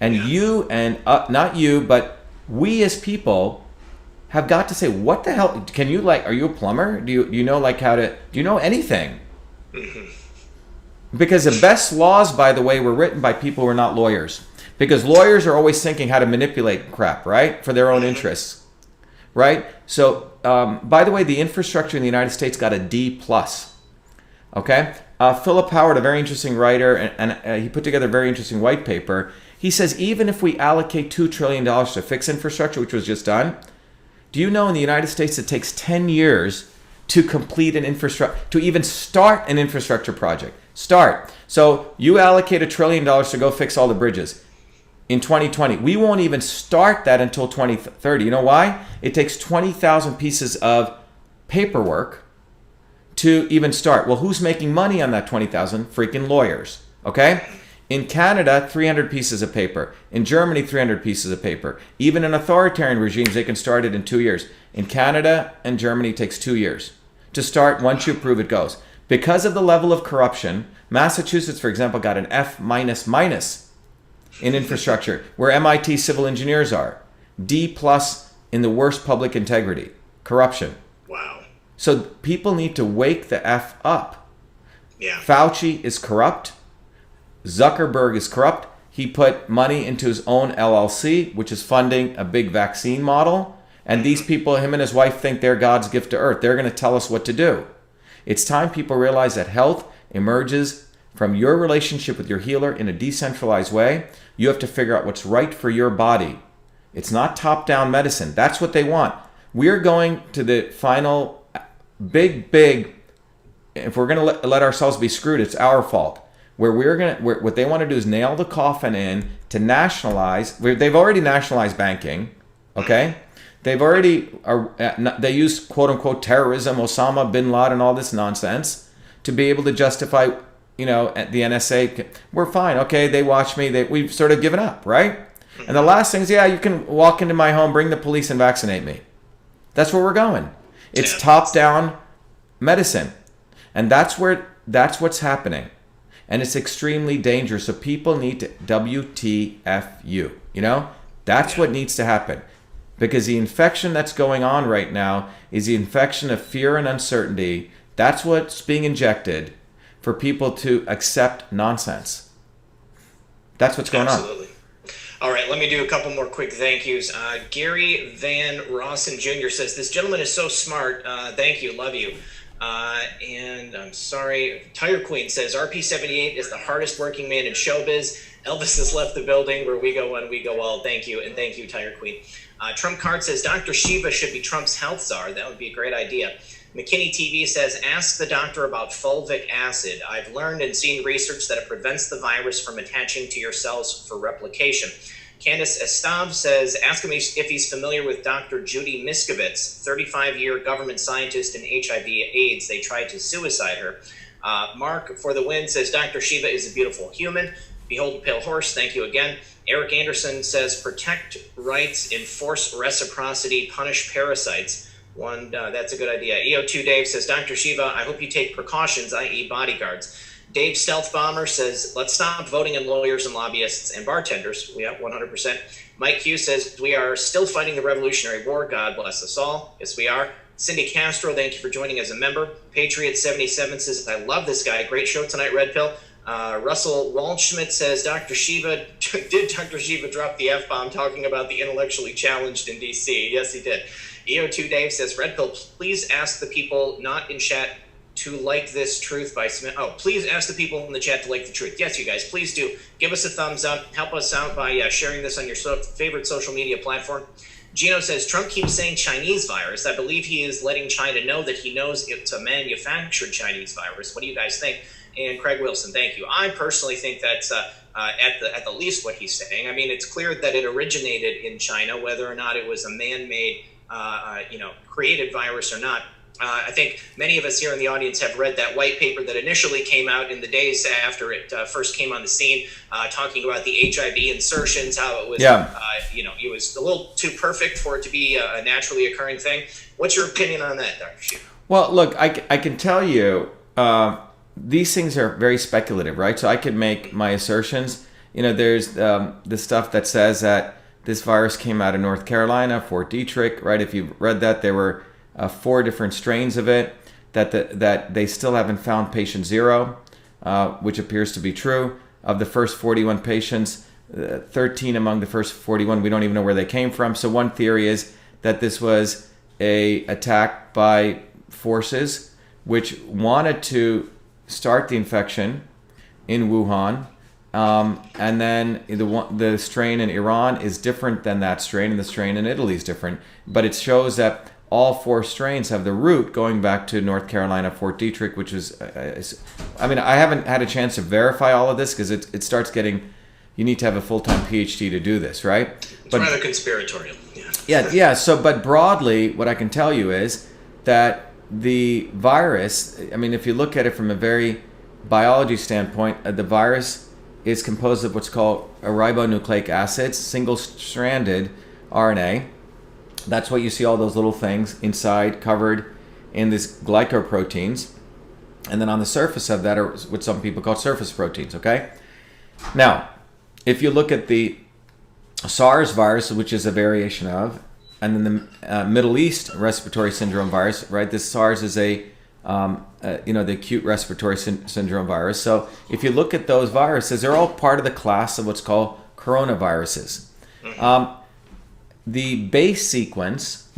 [SPEAKER 2] And not you, but we as people have got to say, what the hell, are you a plumber? Do you know do you know anything? Mm-hmm. Because the best laws, by the way, were written by people who are not lawyers. Because lawyers are always thinking how to manipulate crap, right? For their own interests, right? So, by the way, the infrastructure in the United States got a D+. Okay? Philip Howard, a very interesting writer, and he put together a very interesting white paper. He says even if we allocate $2 trillion to fix infrastructure, which was just done, do you know in the United States it takes 10 years to complete an infrastructure, to even start an infrastructure project? Start. So you allocate $1 trillion to go fix all the bridges in 2020. We won't even start that until 2030. You know why? It takes 20,000 pieces of paperwork to even start. Well, who's making money on that 20,000? Freaking lawyers. Okay? In Canada, 300 pieces of paper. In Germany, 300 pieces of paper. Even in authoritarian regimes, they can start it in 2 years. In Canada and Germany, it takes 2 years to start. Once you approve, it goes. Because of the level of corruption, Massachusetts, for example, got an F in infrastructure, where MIT civil engineers are. D+ in the worst public integrity, corruption.
[SPEAKER 1] Wow.
[SPEAKER 2] So people need to wake the F up.
[SPEAKER 1] Yeah.
[SPEAKER 2] Fauci is corrupt. Zuckerberg is corrupt. He put money into his own LLC, which is funding a big vaccine model. And these people, him and his wife, think they're God's gift to earth. They're going to tell us what to do. It's time people realize that health emerges from your relationship with your healer in a decentralized way. You have to figure out what's right for your body. It's not top-down medicine. That's what they want. We're going to the final big, if we're going to let ourselves be screwed, it's our fault. Where what they want to do is nail the coffin in to nationalize. They've already nationalized banking, okay? They've already, they use quote unquote terrorism, Osama bin Laden, all this nonsense to be able to justify, the NSA. We're fine, okay? They watch me. We've sort of given up, right? And the last thing is, you can walk into my home, bring the police, and vaccinate me. That's where we're going. It's top-down medicine, and that's what's happening. And it's extremely dangerous. So people need to WTFU. That's what needs to happen. Because the infection that's going on right now is the infection of fear and uncertainty. That's what's being injected for people to accept nonsense. That's what's going on.
[SPEAKER 1] Absolutely. All right, let me do a couple more quick thank yous. Gary Van Rossen Jr. says, this gentleman is so smart. Thank you. Love you. And I'm sorry, Tire Queen says RP78 is the hardest working man in showbiz. Elvis has left the building. Where we go one, we go all. Thank you, and thank you, Tire Queen. Trump Card says Dr. Shiva should be Trump's health czar. That would be a great idea. McKinney TV says ask the doctor about fulvic acid. I've learned and seen research that it prevents the virus from attaching to your cells for replication. Candace Estav says, ask him if he's familiar with Dr. Judy Miskowitz, 35-year government scientist in HIV/AIDS. They tried to suicide her. Mark for the win says, Dr. Shiva is a beautiful human. Behold a pale horse. Thank you again. Eric Anderson says, protect rights, enforce reciprocity, punish parasites. That's a good idea. EO2 Dave says, Dr. Shiva, I hope you take precautions, i.e. bodyguards. Dave Stealth Bomber says, let's stop voting in lawyers and lobbyists and bartenders. Yeah, 100%. Mike Q says, we are still fighting the Revolutionary War. God bless us all. Yes, we are. Cindy Castro, thank you for joining as a member. Patriot77 says, I love this guy. Great show tonight, Red Pill. Russell Waldschmidt says, did Dr. Shiva drop the F-bomb talking about the intellectually challenged in D.C.? Yes, he did. EO2 Dave says, Red Pill, please ask the people not in chat to like this truth by Smith. Oh, please ask the people in the chat to like the truth. Yes, you guys, please do. Give us a thumbs up. Help us out by sharing this on your favorite social media platform. Gino says, Trump keeps saying Chinese virus. I believe he is letting China know that he knows it's a manufactured Chinese virus. What do you guys think? And Craig Wilson, thank you. I personally think that's at the least what he's saying. I mean, it's clear that it originated in China, whether or not it was a man-made, created virus or not. I think many of us here in the audience have read that white paper that initially came out in the days after it first came on the scene, talking about the HIV insertions, how it was, it was a little too perfect for it to be a naturally occurring thing. What's your opinion on that, Dr. Shiva?
[SPEAKER 2] Well, look, I can tell you, these things are very speculative, right? So I could make my assertions. There's the stuff that says that this virus came out of North Carolina, Fort Detrick, right? If you've read that, there were 4 different strains of it, that they still haven't found patient 0, which appears to be true. Of the first 41 patients, 13 among the first 41, we don't even know where they came from. So one theory is that this was a attack by forces which wanted to start the infection in Wuhan, and then the strain in Iran is different than that strain, and the strain in Italy is different. But it shows that all 4 strains have the root going back to North Carolina, Fort Detrick, which is, I mean, I haven't had a chance to verify all of this because it starts getting, you need to have a full-time PhD to do this, right?
[SPEAKER 1] It's rather conspiratorial.
[SPEAKER 2] Yeah. So, but broadly, what I can tell you is that the virus, I mean, if you look at it from a very biology standpoint, the virus is composed of what's called a ribonucleic acids, single-stranded RNA. That's what you see all those little things inside covered in these glycoproteins. And then on the surface of that are what some people call surface proteins, okay? Now, if you look at the SARS virus, which is a variation of, and then the Middle East respiratory syndrome virus, right? This SARS is the acute respiratory syndrome virus. So if you look at those viruses, they're all part of the class of what's called coronaviruses. The base sequence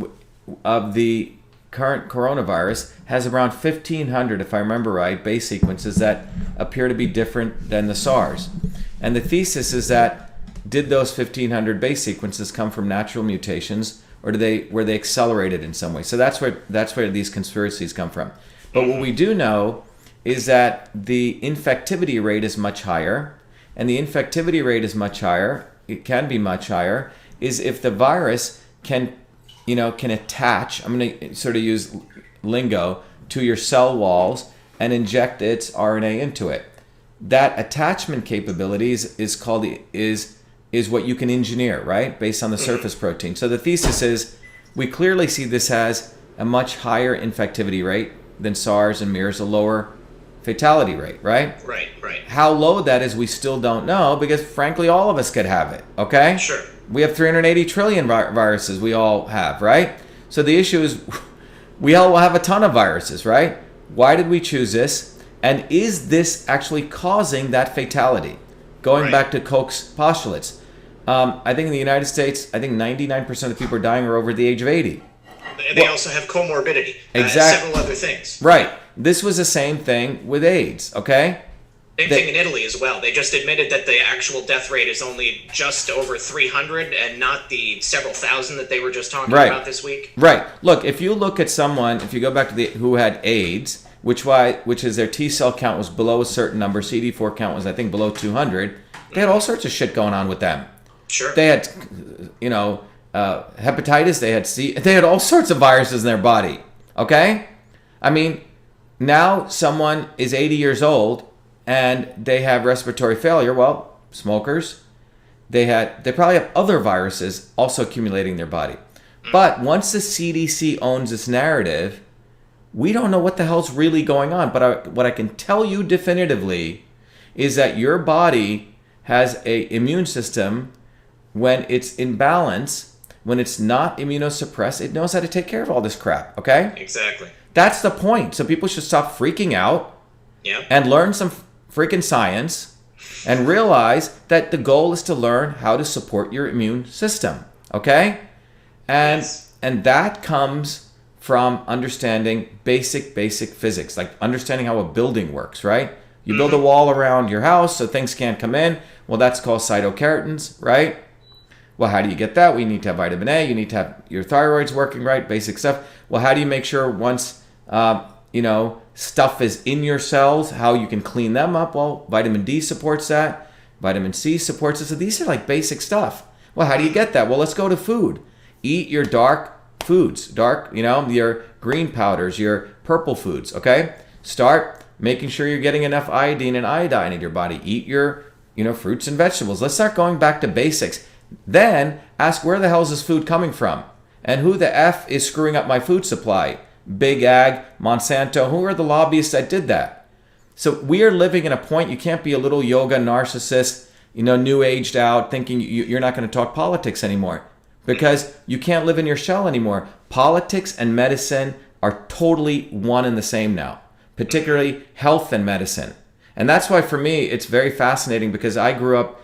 [SPEAKER 2] of the current coronavirus has around 1,500, if I remember right, base sequences that appear to be different than the SARS. And the thesis is that did those 1,500 base sequences come from natural mutations, or were they accelerated in some way? So that's where these conspiracies come from. But what we do know is that the infectivity rate is much higher, and the infectivity rate is much higher. It can be much higher. Is if the virus can attach, I'm going to sort of use lingo, to your cell walls and inject its RNA into it. That attachment capabilities is what you can engineer, right? Based on the surface protein. So the thesis is we clearly see this has a much higher infectivity rate than SARS and mirrors a lower fatality rate, right?
[SPEAKER 1] Right.
[SPEAKER 2] How low that is, we still don't know because frankly, all of us could have it, okay?
[SPEAKER 1] Sure.
[SPEAKER 2] We have 380 trillion viruses we all have, right? So the issue is we all will have a ton of viruses, right? Why did we choose this? And is this actually causing that fatality? Going back to Koch's postulates. I think in the United States, I think 99% of the people are dying are over the age of 80.
[SPEAKER 1] They also have comorbidity.
[SPEAKER 2] Exactly.
[SPEAKER 1] Several other things.
[SPEAKER 2] Right. This was the same thing with AIDS, okay?
[SPEAKER 1] Same thing in Italy as well. They just admitted that the actual death rate is only just over 300 and not the several thousand that they were just talking about this week. Right.
[SPEAKER 2] Look, if you look at someone, if you go back to who had AIDS, which is their T cell count was below a certain number, CD4 count was I think below 200, they had all sorts of shit going on with them.
[SPEAKER 1] Sure.
[SPEAKER 2] They had, hepatitis, they had all sorts of viruses in their body, okay? I mean, now someone is 80 years old and they have respiratory failure. Well, smokers, they probably have other viruses also accumulating in their body. But once the CDC owns this narrative, we don't know what the hell's really going on. But what I can tell you definitively is that your body has an immune system when it's in balance, when it's not immunosuppressed, it knows how to take care of all this crap, okay?
[SPEAKER 1] Exactly.
[SPEAKER 2] That's the point. So people should stop freaking out and learn some freaking science and realize that the goal is to learn how to support your immune system, okay? And that comes from understanding basic physics, like understanding how a building works, right? You build a wall around your house so things can't come in. Well, that's called cytokeratins, right? Well, how do you get that? Well, you need to have vitamin A. You need to have your thyroid's working right, basic stuff. Well, how do you make sure once, stuff is in your cells, how you can clean them up? Well, vitamin D supports that. Vitamin C supports it. So these are like basic stuff. Well, how do you get that? Well, let's go to food. Eat your dark foods, your green powders, your purple foods, okay? Start making sure you're getting enough iodine and iodine in your body. Eat your, fruits and vegetables. Let's start going back to basics. Then ask where the hell is this food coming from? And who the F is screwing up my food supply? Big Ag, Monsanto, who are the lobbyists that did that? So we are living in a point, you can't be a little yoga narcissist, new aged out, thinking you're not going to talk politics anymore. Because you can't live in your shell anymore. Politics and medicine are totally one and the same now. Particularly health and medicine. And that's why for me, it's very fascinating because I grew up,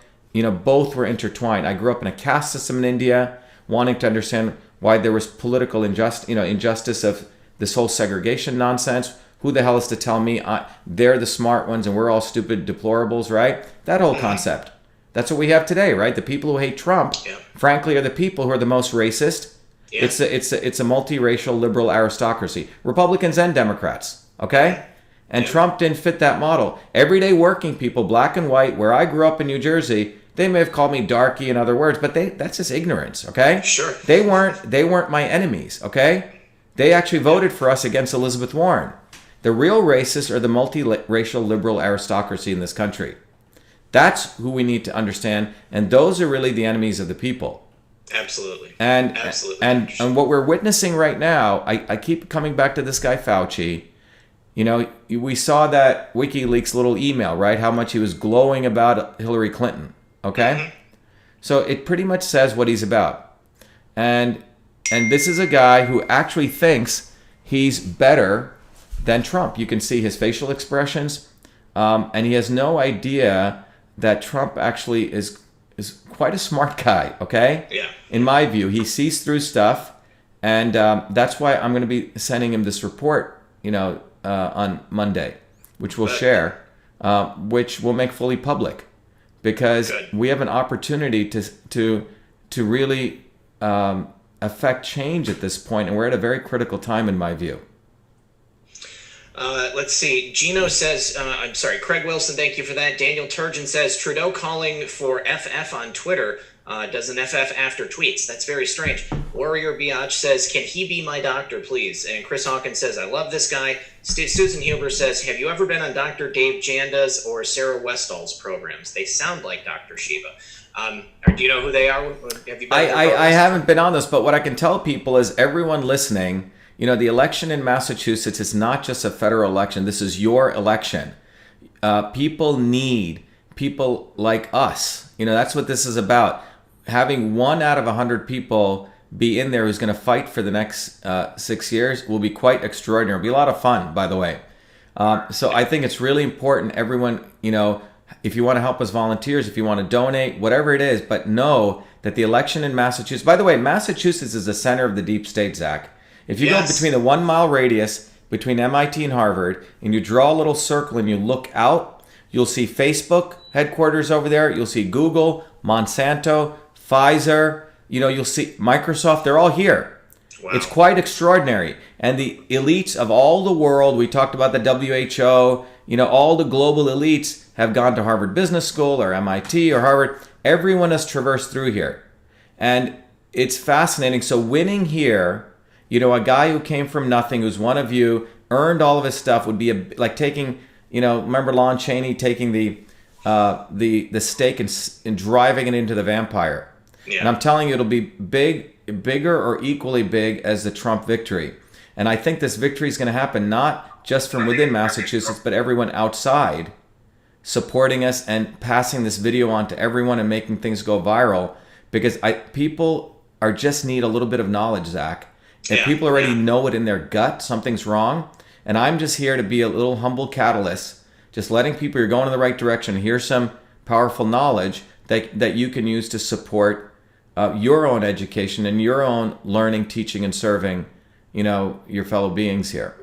[SPEAKER 2] both were intertwined. I grew up in a caste system in India, wanting to understand why there was political injustice of this whole segregation nonsense, who the hell is to tell me they're the smart ones and we're all stupid deplorables, right? That whole concept. That's what we have today, right? The people who hate Trump, frankly, are the people who are the most racist. Yeah. It's a multiracial liberal aristocracy, Republicans and Democrats, okay? And Trump didn't fit that model. Everyday working people, black and white, where I grew up in New Jersey, they may have called me darky and other words, but that's just ignorance, okay?
[SPEAKER 1] Sure.
[SPEAKER 2] They weren't my enemies, okay? They actually voted for us against Elizabeth Warren. The real racists are the multiracial liberal aristocracy in this country. That's who we need to understand, and those are really the enemies of the people.
[SPEAKER 1] Absolutely.
[SPEAKER 2] And what we're witnessing right now, I keep coming back to this guy Fauci. You know, we saw that WikiLeaks little email, right? How much he was glowing about Hillary Clinton, okay? So it pretty much says what he's about. And this is a guy who actually thinks he's better than Trump. You can see his facial expressions, and he has no idea that Trump actually is quite a smart guy, okay?
[SPEAKER 1] Yeah.
[SPEAKER 2] In my view, he sees through stuff, and that's why I'm going to be sending him this report, on Monday, which we'll share, which we'll make fully public, because we have an opportunity to really affect change at this point, and we're at a very critical time in my view.
[SPEAKER 1] Let's see. Gino says, I'm sorry, Craig Wilson, thank you for that. Daniel Turgeon says, Trudeau calling for FF on Twitter. Does an FF after tweets. That's very strange. Warrior Biatch says, can he be my doctor, please? And Chris Hawkins says, I love this guy. Susan Huber says, have you ever been on Dr. Dave Janda's or Sarah Westall's programs? They sound like Dr. Shiva. Do you know who they are? Have you been
[SPEAKER 2] I haven't been on this, but what I can tell people is everyone listening, the election in Massachusetts is not just a federal election. This is your election. People need people like us. That's what this is about. Having 1 out of 100 people be in there who's going to fight for the next 6 years will be quite extraordinary. It'll be a lot of fun, by the way. So I think it's really important, everyone, if you want to help us volunteers, if you want to donate, whatever it is, but know that the election in Massachusetts, by the way, Massachusetts is the center of the deep state, Zach. If you go between the 1 mile radius between MIT and Harvard, and you draw a little circle and you look out, you'll see Facebook headquarters over there. You'll see Google, Monsanto, Pfizer, you'll see Microsoft. They're all here. Wow. It's quite extraordinary. And the elites of all the world, we talked about the WHO, all the global elites have gone to Harvard Business School or MIT or Harvard. Everyone has traversed through here. And it's fascinating. So winning here, a guy who came from nothing, who's one of you, earned all of his stuff, would be like taking, remember Lon Chaney taking the stake and driving it into the vampire. Yeah. And I'm telling you, it'll be bigger or equally big as the Trump victory. And I think this victory is going to happen not just from within Massachusetts, but everyone outside supporting us and passing this video on to everyone and making things go viral. Because people just need a little bit of knowledge, Zach. If people already know it in their gut, something's wrong. And I'm just here to be a little humble catalyst, just letting people you're going in the right direction. Here's some powerful knowledge that you can use to support your own education and your own learning, teaching, and serving, your fellow beings here.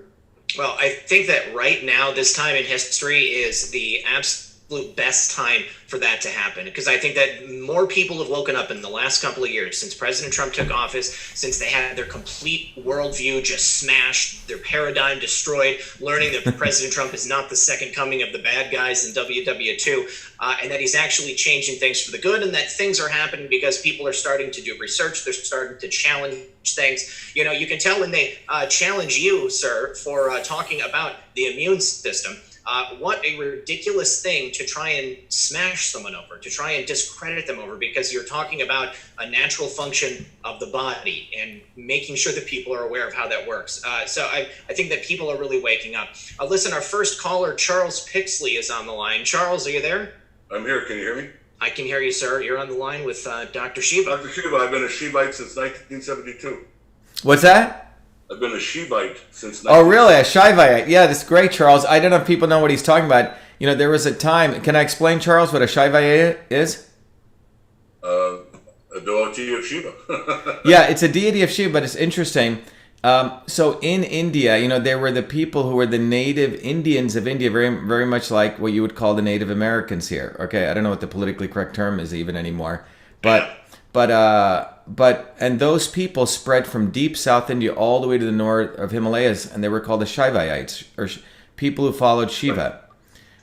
[SPEAKER 1] Well, I think that right now, this time in history is the absolute best time for that to happen, because I think that more people have woken up in the last couple of years since President Trump took office, since they had their complete worldview just smashed, their paradigm destroyed, learning that President Trump is not the second coming of the bad guys in WW2, and that he's actually changing things for the good, and that things are happening because people are starting to do research, they're starting to challenge things. You can tell when they challenge you, sir, for talking about the immune system. What a ridiculous thing to try and smash someone over, to try and discredit them over, because you're talking about a natural function of the body and making sure that people are aware of how that works. So I think that people are really waking up. Listen, our first caller, Charles Pixley, is on the line. Charles, are you there?
[SPEAKER 3] I'm here. Can you hear me?
[SPEAKER 1] I can hear you, sir. You're on the line with Dr. Shiva.
[SPEAKER 3] Dr. Shiva, I've been a Shivite since 1972.
[SPEAKER 2] What's that?
[SPEAKER 3] I've been a Shivite since.
[SPEAKER 2] Oh, really? A Shivite? Yeah, that's great, Charles. I don't know if people know what he's talking about. There was a time. Can I explain, Charles, what a Shivite is?
[SPEAKER 3] A devotee of Shiva.
[SPEAKER 2] Yeah, it's a deity of Shiva, but it's interesting. So in India, there were the people who were the native Indians of India, very, very much like what you would call the Native Americans here. Okay, I don't know what the politically correct term is even anymore, and those people spread from deep South India all the way to the north of Himalayas, and they were called the Shivaites, or people who followed Shiva.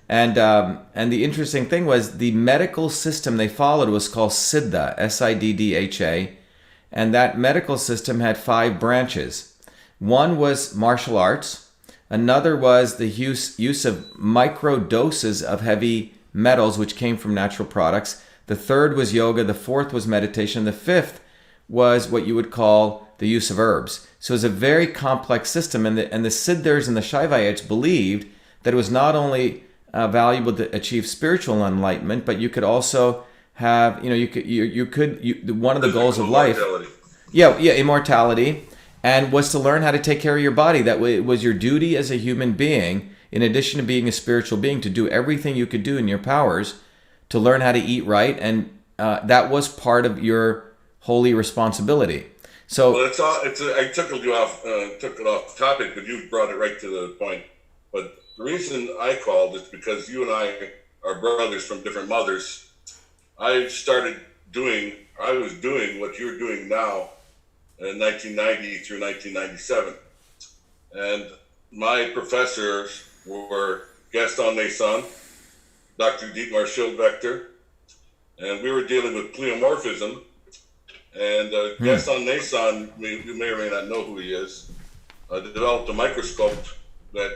[SPEAKER 2] And the interesting thing was the medical system they followed was called Siddha, Siddha, and that medical system had 5 branches. One was martial arts, another was the use of micro doses of heavy metals, which came from natural products. The third was yoga, the fourth was meditation, the fifth was what you would call the use of herbs. So it's a very complex system, and the Siddhas and the Shaivaites believed that it was not only valuable to achieve spiritual enlightenment, but you could also have, one of the goals of life, immortality, and was to learn how to take care of your body. That was your duty as a human being, in addition to being a spiritual being, to do everything you could do in your powers to learn how to eat right, and that was part of your holy responsibility. So,
[SPEAKER 3] well, I took it off topic, but you brought it right to the point. But the reason I called is because you and I are brothers from different mothers. I was doing what you're doing now in 1990 through 1997. And my professors were Gaston Nason, Dr. Dietmar Schildvector, and we were dealing with pleomorphism. And Gaston Nason, you may or may not know who he is, developed a microscope that...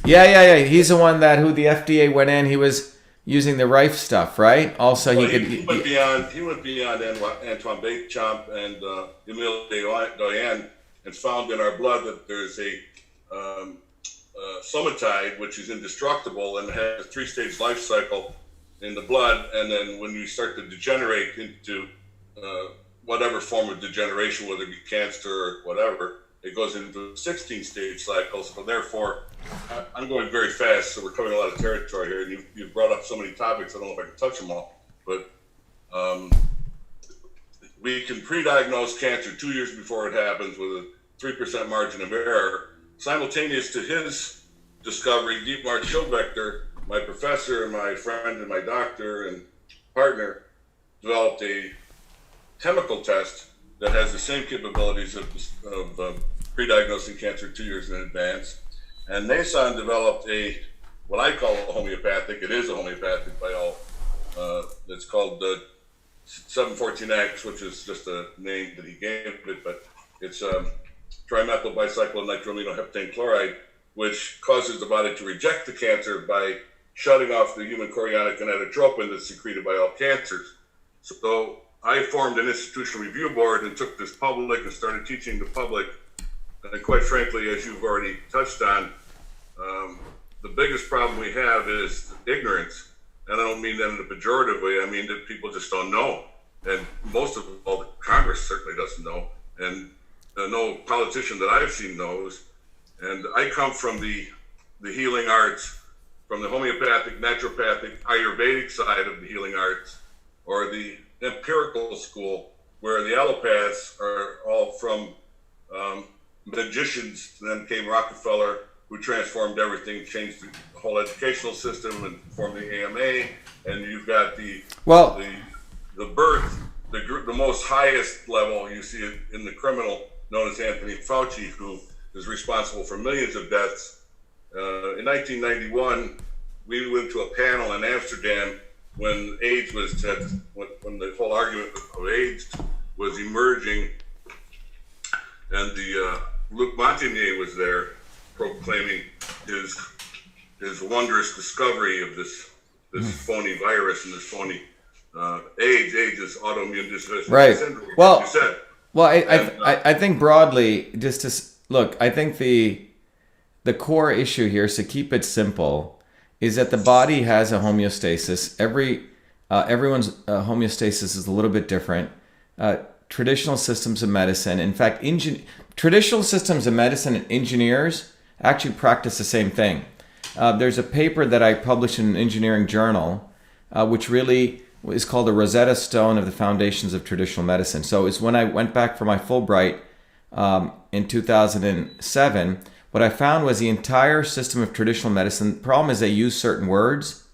[SPEAKER 2] Yeah. He's the one who the FDA went in. He was using the Rife stuff, right? Also,
[SPEAKER 3] he went beyond Antoine Béchamp and Emile Doyen, and found in our blood that there's a somatide, which is indestructible and has a 3-stage life cycle in the blood. And then when you start to degenerate into whatever form of degeneration, whether it be cancer or whatever, it goes into a 16-stage cycle. So therefore, I'm going very fast, so we're covering a lot of territory here. And you've brought up so many topics, I don't know if I can touch them all. But we can pre-diagnose cancer 2 years before it happens with a 3% margin of error. Simultaneous to his discovery, Dietmar Schildvector, my professor and my friend and my doctor and partner, developed a chemical test that has the same capabilities of pre-diagnosing cancer 2 years in advance. And Nason developed what I call a homeopathic, it is a homeopathic by all, it's called 714X, which is just a name that he gave it, but it's trimethyl bicyclonitroaminoheptane chloride, which causes the body to reject the cancer by shutting off the human chorionic gonadotropin that's secreted by all cancers. So I formed an institutional review board and took this public and started teaching the public. And quite frankly, as you've already touched on, the biggest problem we have is ignorance. And I don't mean that in a pejorative way. I mean that people just don't know. And most of all, the Congress certainly doesn't know. And no politician that I've seen knows. And I come from the healing arts, from the homeopathic, naturopathic, Ayurvedic side of the healing arts, or the empirical school, where the allopaths are all from magicians. Then came Rockefeller, who transformed everything, changed the whole educational system, and formed the AMA. And you've got the most highest level. You see it in the criminal, known as Anthony Fauci, who is responsible for millions of deaths. In 1991, we went to a panel in Amsterdam when AIDS when the whole argument of AIDS was emerging, and Luc Montagnier was there proclaiming his wondrous discovery of this phony virus and this phony AIDS. AIDS is autoimmune dysphagia syndrome.
[SPEAKER 2] Well,
[SPEAKER 3] you said.
[SPEAKER 2] Well, I think broadly, just to look, I think the core issue here, so keep it simple, is that the body has a homeostasis. Everyone's homeostasis is a little bit different. Traditional systems of medicine, in fact, traditional systems of medicine and engineers actually practice the same thing. There's a paper that I published in an engineering journal, which really is called the Rosetta Stone of the Foundations of Traditional Medicine. So it's when I went back for my Fulbright in 2007, what I found was the entire system of traditional medicine. The problem is they use certain words,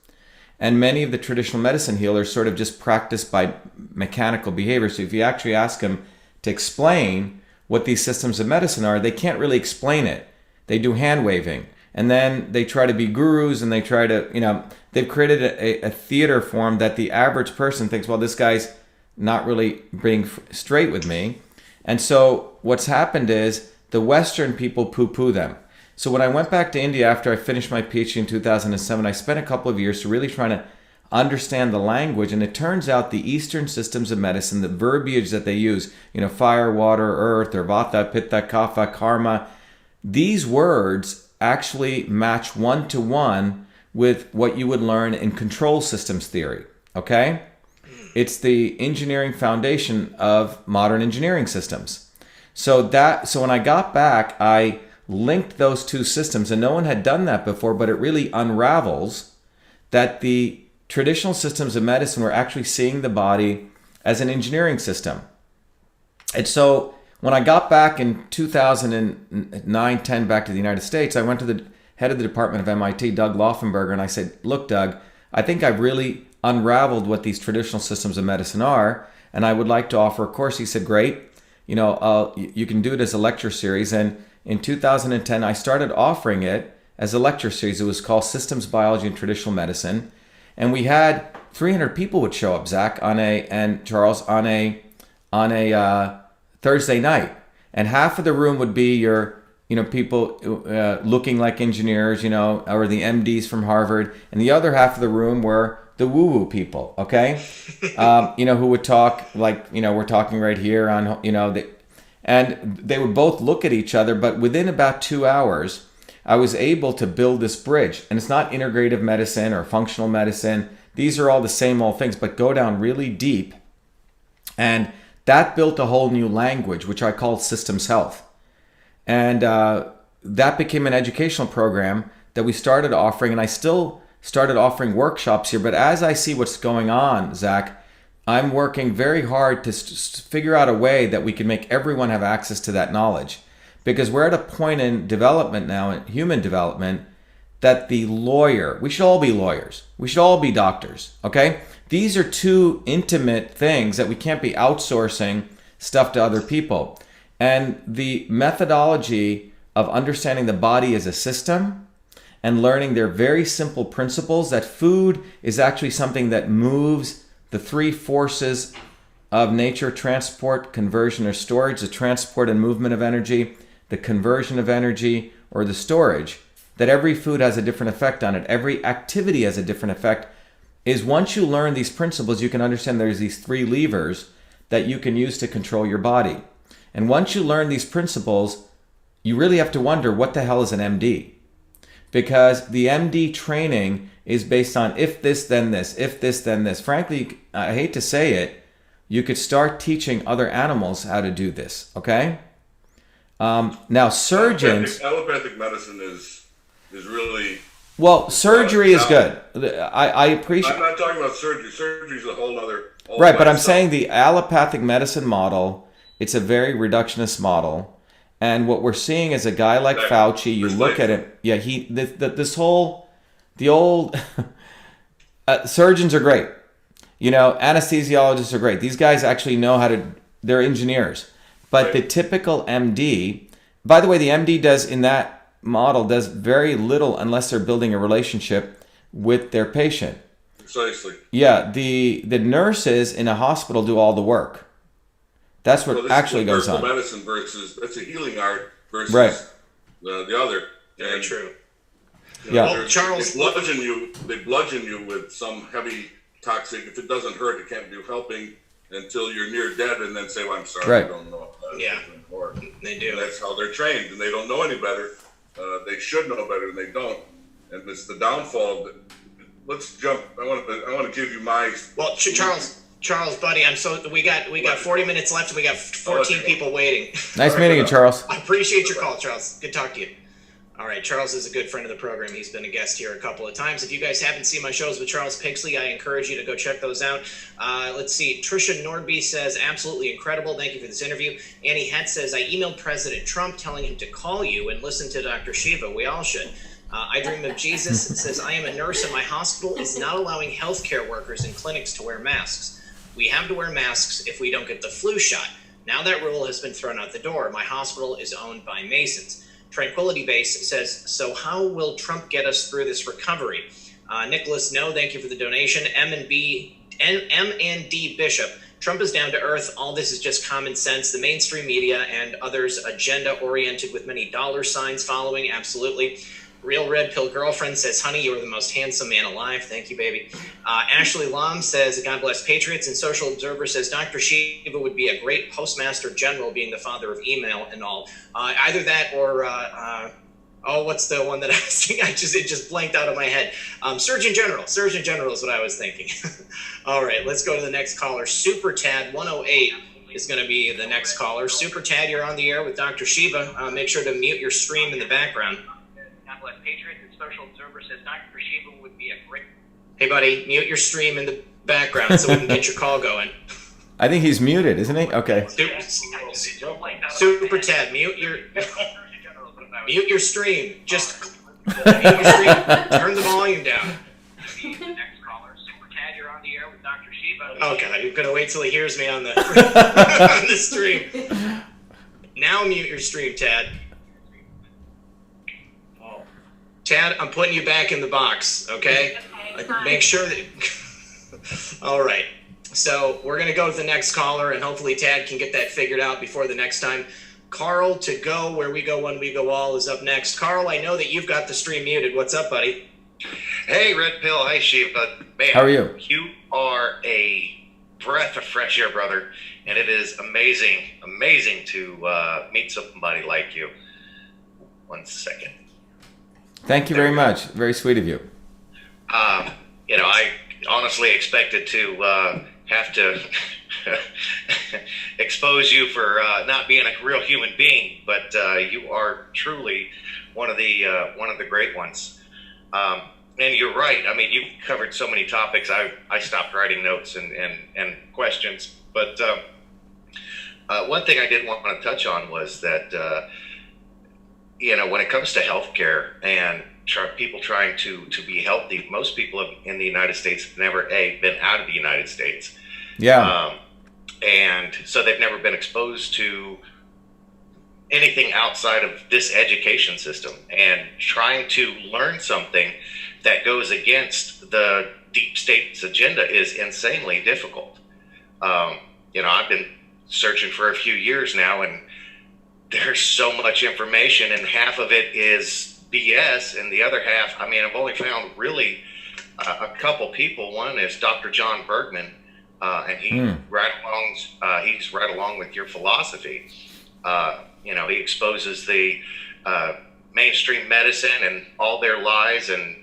[SPEAKER 2] and many of the traditional medicine healers sort of just practice by mechanical behavior. So if you actually ask them to explain what these systems of medicine are, they can't really explain it. They do hand waving, and then they try to be gurus, and they try to, they've created a theater form that the average person thinks, well, this guy's not really being straight with me. And so what's happened is the Western people poo-poo them. So when I went back to India after I finished my PhD in 2007, I spent a couple of years to really trying to understand the language. And it turns out the Eastern systems of medicine, the verbiage that they use, fire, water, earth, or vata, pitta, kapha, karma, these words actually match one-to-one with what you would learn in control systems theory, okay? It's the engineering foundation of modern engineering systems. So when I got back, I linked those two systems, and no one had done that before, but it really unravels that the traditional systems of medicine were actually seeing the body as an engineering system. And so when I got back in 2009-10 back to the United States, I went to the head of the department of MIT, Doug Laufenberger, and I said, look, Doug, I think I've really unraveled what these traditional systems of medicine are, and I would like to offer a course. He said, great, you can do it as a lecture series. And in 2010, I started offering it as a lecture series. It was called Systems Biology and Traditional Medicine. And we had 300 people would show up, Zach, and Charles, on a Thursday night. And half of the room would be your, people looking like engineers, or the MDs from Harvard. And the other half of the room were the woo-woo people, okay? Who would talk like, we're talking right here on, and they would both look at each other, but within about 2 hours, I was able to build this bridge. And it's not integrative medicine or functional medicine. These are all the same old things, but go down really deep. And that built a whole new language, which I called systems health. And that became an educational program that we started offering, and I still started offering workshops here. But as I see what's going on, Zach, I'm working very hard to figure out a way that we can make everyone have access to that knowledge. Because we're at a point in development now, in human development, that the lawyer, we should all be lawyers. We should all be doctors, okay? These are two intimate things that we can't be outsourcing stuff to other people. And the methodology of understanding the body as a system and learning their very simple principles, that food is actually something that moves the three forces of nature: transport, conversion, or storage, the transport and movement of energy, the conversion of energy, or the storage, that every food has a different effect on it. Every activity has a different effect. Is once you learn these principles, you can understand there's these three levers that you can use to control your body. And once you learn these principles, you really have to wonder, what the hell is an MD? Because the MD training is based on if this, then this, if this, then this. Frankly, I hate to say it, you could start teaching other animals how to do this, okay? Now, surgeons...
[SPEAKER 3] Allopathic medicine is really...
[SPEAKER 2] Well, surgery is good. I appreciate...
[SPEAKER 3] I'm not talking about surgery. Surgery is a whole other...
[SPEAKER 2] Right, but I'm saying the allopathic medicine model, it's a very reductionist model. And what we're seeing is a guy like Fauci, you look at him... Yeah, the old... surgeons are great. Anesthesiologists are great. These guys actually know how to... They're engineers. But the typical MD... By the way, the MD does, in that model, does very little unless they're building a relationship with their patient.
[SPEAKER 3] Precisely.
[SPEAKER 2] Yeah, the nurses in a hospital do all the work. That's what actually goes on.
[SPEAKER 3] Medicine versus... That's a healing art versus the other.
[SPEAKER 1] Very true.
[SPEAKER 2] Well,
[SPEAKER 1] Charles...
[SPEAKER 3] They bludgeon you with some heavy toxic. If it doesn't hurt, it can't do helping until you're near dead, and then say, well, I'm sorry, I don't know.
[SPEAKER 1] They do.
[SPEAKER 3] And that's how they're trained, and they don't know any better. They should know better, and they don't. And it's the downfall. Let's jump. I want to give you my... Well,
[SPEAKER 1] Charles, buddy, we got 40 minutes left, and we got 14 people waiting.
[SPEAKER 2] Nice meeting you, Charles.
[SPEAKER 1] I appreciate your call, Charles. Good talk to you. All right, Charles is a good friend of the program. He's been a guest here a couple of times. If you guys haven't seen my shows with Charles Pigsley, I encourage you to go check those out. Let's see. Trisha Nordby says, absolutely incredible. Thank you for this interview. Annie Het says, I emailed President Trump telling him to call you and listen to Dr. Shiva. We all should. I Dream of Jesus says, I am a nurse and my hospital is not allowing healthcare workers in clinics to wear masks. We have to wear masks if we don't get the flu shot. Now that rule has been thrown out the door. My hospital is owned by Masons. Tranquility Base says, so how will Trump get us through this recovery? Nicholas, no, thank you for the donation. M&D Bishop, Trump is down to earth. All this is just common sense. The mainstream media and others agenda-oriented with many dollar signs following, absolutely. Real Red Pill Girlfriend says, honey, you are the most handsome man alive. Thank you, baby. Ashley Lam says, God bless patriots. And Social Observer says, Dr. Shiva would be a great postmaster general, being the father of email and all. Either that or, what's the one that I was thinking? It just blanked out of my head. Surgeon General is what I was thinking. All right, let's go to the next caller. Super Tad 108 is going to be the next caller. Super Tad, you're on the air with Dr. Shiva. Make sure to mute your stream in the background. Patriot and Social Observer says Dr. Shiva would be a great. Hey, buddy, mute your stream in the background so we can get your call going.
[SPEAKER 2] I think he's muted, isn't he? Okay.
[SPEAKER 1] Super Ted, mute your stream. Just mute your stream. Turn the volume down. Next caller, Super Ted, you're on the air with Dr. Shiva. Oh God, you're gonna wait till he hears me on the on the stream. Now mute your stream, Tad. Tad, I'm putting you back in the box, okay? Make sure that... All right. So we're going to go to the next caller, and hopefully Tad can get that figured out before the next time. Carl, to go where we go when we go all, is up next. Carl, I know that you've got the stream muted. What's up, buddy?
[SPEAKER 4] Hey, Red Pill. Hi, Shiva. Man,
[SPEAKER 2] how are you?
[SPEAKER 4] You are a breath of fresh air, brother, and it is amazing to meet somebody like you. 1 second.
[SPEAKER 2] Thank you very much. Very sweet of you.
[SPEAKER 4] I honestly expected to have to expose you for not being a real human being, but you are truly one of the great ones. And you're right. I mean, you've covered so many topics. I stopped writing notes and questions. But one thing I did want to touch on was that when it comes to healthcare and people trying to be healthy, most people in the United States have never been out of the United States.
[SPEAKER 2] Yeah.
[SPEAKER 4] And so they've never been exposed to anything outside of this education system, and trying to learn something that goes against the deep state's agenda is insanely difficult. I've been searching for a few years now, and there's so much information, and half of it is BS, and the other half, I've only found really a couple people. One is Dr. John Bergman, and he's right along with your philosophy. He exposes the mainstream medicine and all their lies, and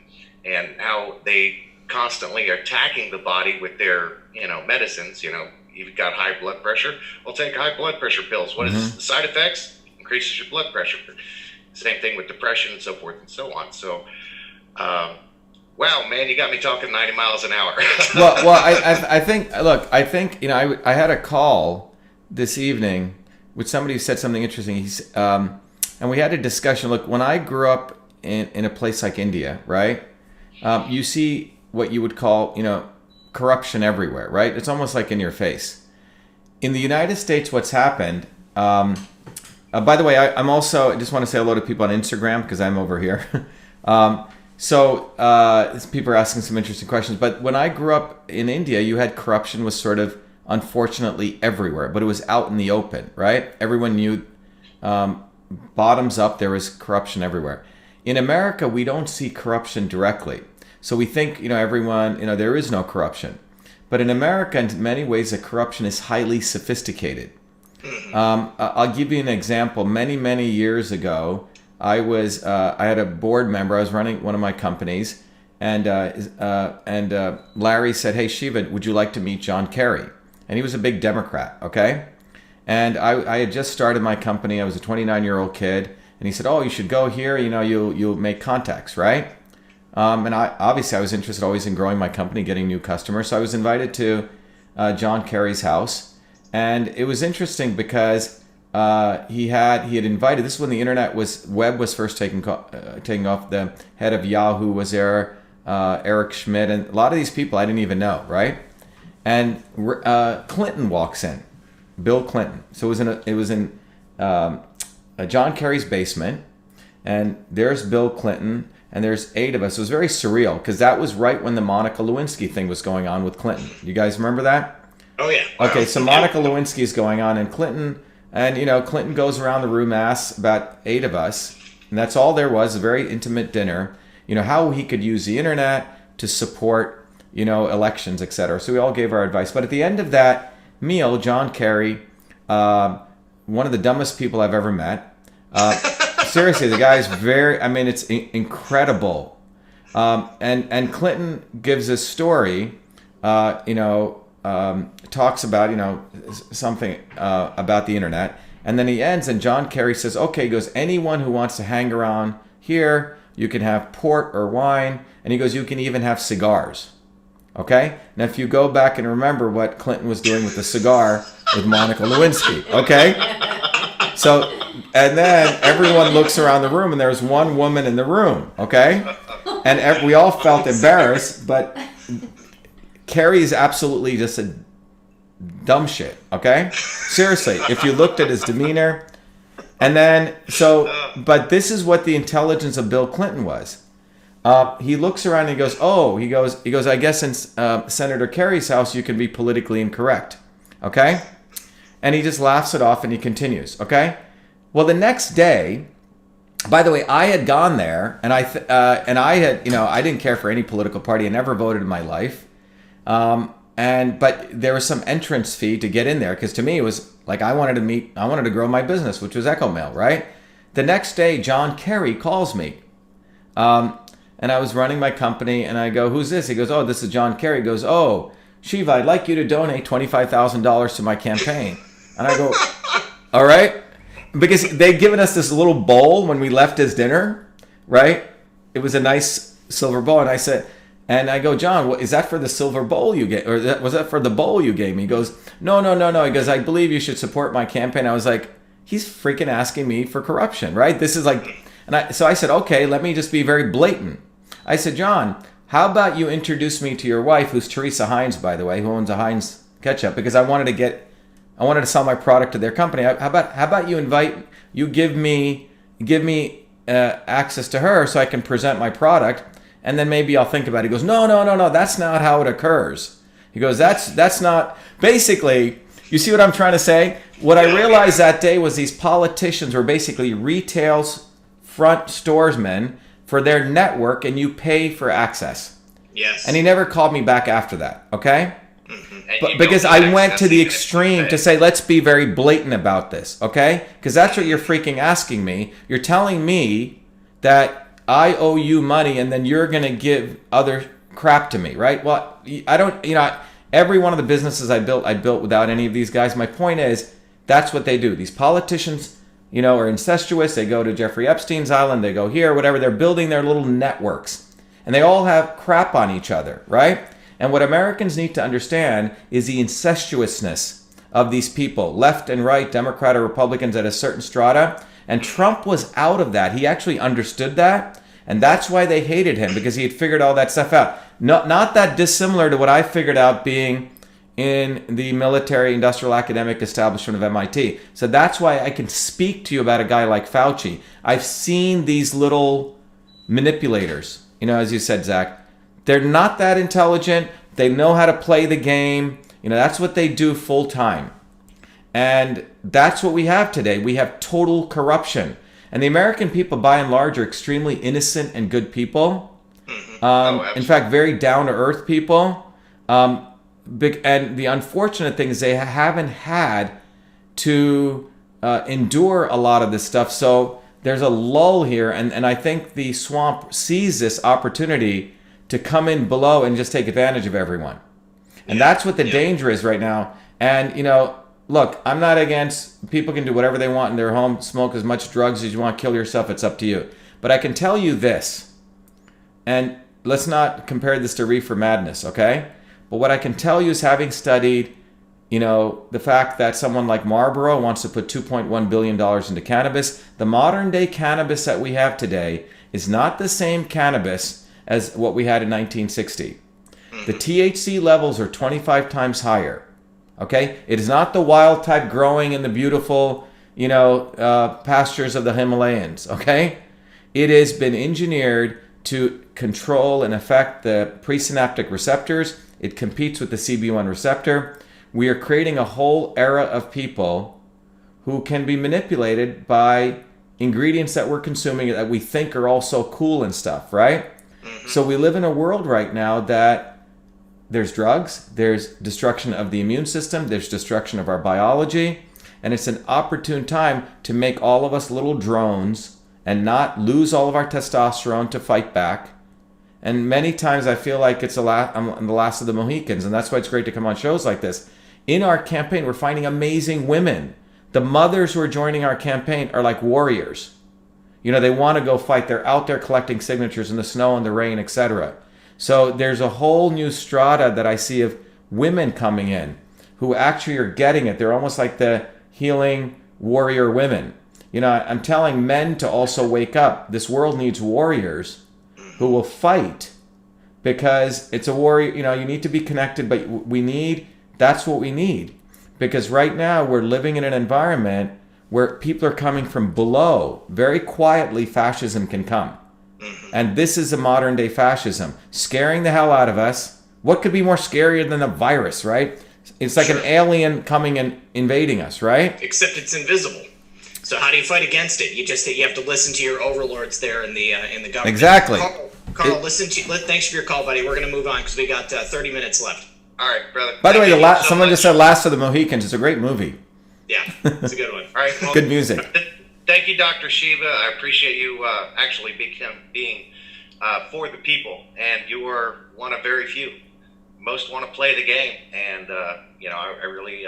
[SPEAKER 4] how they constantly are attacking the body with their medicines. You've got high blood pressure, well, take high blood pressure pills. What is the side effects? Increases your blood pressure. Same thing with depression and so forth and so on. So, wow, man, you got me talking 90 miles an hour.
[SPEAKER 2] well, I think, I had a call this evening with somebody who said something interesting. And we had a discussion. Look, when I grew up in a place like India, right, you see what you would call, corruption everywhere, right? It's almost like in your face. In the United States, what's happened... by the way, I just want to say hello to people on Instagram because I'm over here. So people are asking some interesting questions. But when I grew up in India, you had corruption was sort of, unfortunately, everywhere. But it was out in the open, right? Everyone knew, bottoms up, there was corruption everywhere. In America, we don't see corruption directly. So we think, everyone, there is no corruption. But in America, in many ways, the corruption is highly sophisticated. I'll give you an example. Many years ago, I had a board member. I was running one of my companies, and Larry said, "Hey Shiva, would you like to meet John Kerry?" And he was a big Democrat, okay? And I had just started my company. I was a 29-year-old kid, And he said, oh, you should go here. You'll make contacts, right? And I was interested always in growing my company, getting new customers. So I was invited to John Kerry's house, and it was interesting because he had invited. This is when the web was first taking off. The head of Yahoo was there, Eric Schmidt, and a lot of these people I didn't even know, right? And Clinton walks in, Bill Clinton. So it was in John Kerry's basement, and there's Bill Clinton. And there's 8 of us. It was very surreal because that was right when the Monica Lewinsky thing was going on with Clinton. You guys remember that?
[SPEAKER 1] Oh, yeah.
[SPEAKER 2] Okay, so Monica Lewinsky is going on, and Clinton goes around the room, asks about 8 of us, and that's all there was, a very intimate dinner, how he could use the internet to support, elections, etc. So we all gave our advice. But at the end of that meal, John Kerry, one of the dumbest people I've ever met, seriously, the guy's it's incredible. And Clinton gives this story, talks about, something about the internet. And then he ends, and John Kerry says, okay, he goes, anyone who wants to hang around here, you can have port or wine. And he goes, you can even have cigars. Okay? Now, if you go back and remember what Clinton was doing with the cigar with Monica Lewinsky, okay? So, and then everyone looks around the room, and there's one woman in the room, okay? And we all felt embarrassed, but Kerry is absolutely just a dumb shit, okay? Seriously, if you looked at his demeanor. And then, but this is what the intelligence of Bill Clinton was. He looks around and he goes, I guess in Senator Kerry's house, you can be politically incorrect, okay? And he just laughs it off and he continues, okay? Well, the next day, by the way, I had gone there, and I had, I didn't care for any political party. I never voted in my life. But there was some entrance fee to get in there, because to me it was like I wanted to grow my business, which was Echo Mail, right? The next day, John Kerry calls me. And I was running my company, and I go, who's this? He goes, oh, this is John Kerry. He goes, oh, Shiva, I'd like you to donate $25,000 to my campaign. And I go, all right. Because they'd given us this little bowl when we left his dinner, right? It was a nice silver bowl. And I go, John, is that for the silver bowl you get? Or was that for the bowl you gave me? He goes, no. He goes, I believe you should support my campaign. I was like, he's freaking asking me for corruption, right? This is like, so I said, okay, let me just be very blatant. I said, John, how about you introduce me to your wife, who's Teresa Heinz, by the way, who owns a Heinz ketchup, because I wanted to sell my product to their company. How about you give me access to her so I can present my product, and then maybe I'll think about it. He goes, no, that's not how it occurs. He goes, that's not, basically, you see what I'm trying to say? What I realized that day was these politicians were basically retail's front storesmen for their network, and you pay for access.
[SPEAKER 1] Yes.
[SPEAKER 2] And he never called me back after that, okay?
[SPEAKER 1] Mm-hmm.
[SPEAKER 2] But because I went to the extreme to say, let's be very blatant about this, okay? Because that's what you're freaking asking me. You're telling me that I owe you money, and then you're going to give other crap to me, right? Well, I don't, every one of the businesses I built without any of these guys. My point is, that's what they do. These politicians, are incestuous. They go to Jeffrey Epstein's island. They go here, whatever. They're building their little networks. And they all have crap on each other, right? And what Americans need to understand is the incestuousness of these people, left and right, Democrat or Republicans at a certain strata. And Trump was out of that. He actually understood that. And that's why they hated him, because he had figured all that stuff out. Not that dissimilar to what I figured out being in the military industrial academic establishment of MIT. So that's why I can speak to you about a guy like Fauci. I've seen these little manipulators, as you said, Zach. They're not that intelligent. They know how to play the game. That's what they do full time. And that's what we have today. We have total corruption. And the American people, by and large, are extremely innocent and good people. In fact, very down-to-earth people. And the unfortunate thing is they haven't had to endure a lot of this stuff. So there's a lull here. And I think the swamp sees this opportunity to come in below and just take advantage of everyone. And that's what the danger is right now. And, look, I'm not against, people can do whatever they want in their home, smoke as much drugs as you want, kill yourself, it's up to you. But I can tell you this, and let's not compare this to reefer madness, okay? But what I can tell you is, having studied, the fact that someone like Marlboro wants to put $2.1 billion into cannabis, the modern day cannabis that we have today is not the same cannabis as what we had in 1960. The THC levels are 25 times higher. Okay, it is not the wild type growing in the beautiful, pastures of the Himalayas. Okay, it has been engineered to control and affect the presynaptic receptors. It competes with the CB1 receptor. We are creating a whole era of people who can be manipulated by ingredients that we're consuming that we think are all so cool and stuff, right? So we live in a world right now that there's drugs, there's destruction of the immune system, there's destruction of our biology, and it's an opportune time to make all of us little drones and not lose all of our testosterone to fight back. And many times I feel like I'm the last of the Mohicans, and that's why it's great to come on shows like this. In our campaign, we're finding amazing women. The mothers who are joining our campaign are like warriors. They want to go fight. They're out there collecting signatures in the snow and the rain, etc. So there's a whole new strata that I see of women coming in who actually are getting it. They're almost like the healing warrior women. I'm telling men to also wake up. This world needs warriors who will fight, because it's a warrior. You need to be connected, but that's what we need. Because right now we're living in an environment where people are coming from below. Very quietly, fascism can come. And this is a modern day fascism, scaring the hell out of us. What could be more scarier than a virus, right? It's like an alien coming and invading us, right?
[SPEAKER 1] Except it's invisible. So how do you fight against it? You have to listen to your overlords there in the government.
[SPEAKER 2] Exactly.
[SPEAKER 1] Carl, thanks for your call, buddy. We're going to move on because we got 30 minutes left.
[SPEAKER 4] All right, brother.
[SPEAKER 2] By the way, someone just said Last of the Mohicans. It's a great movie.
[SPEAKER 1] Yeah, it's a good one.
[SPEAKER 4] All right. Well,
[SPEAKER 2] good music.
[SPEAKER 4] Thank you, Dr. Shiva. I appreciate you actually being for the people, and you are one of very few. Most want to play the game, and I really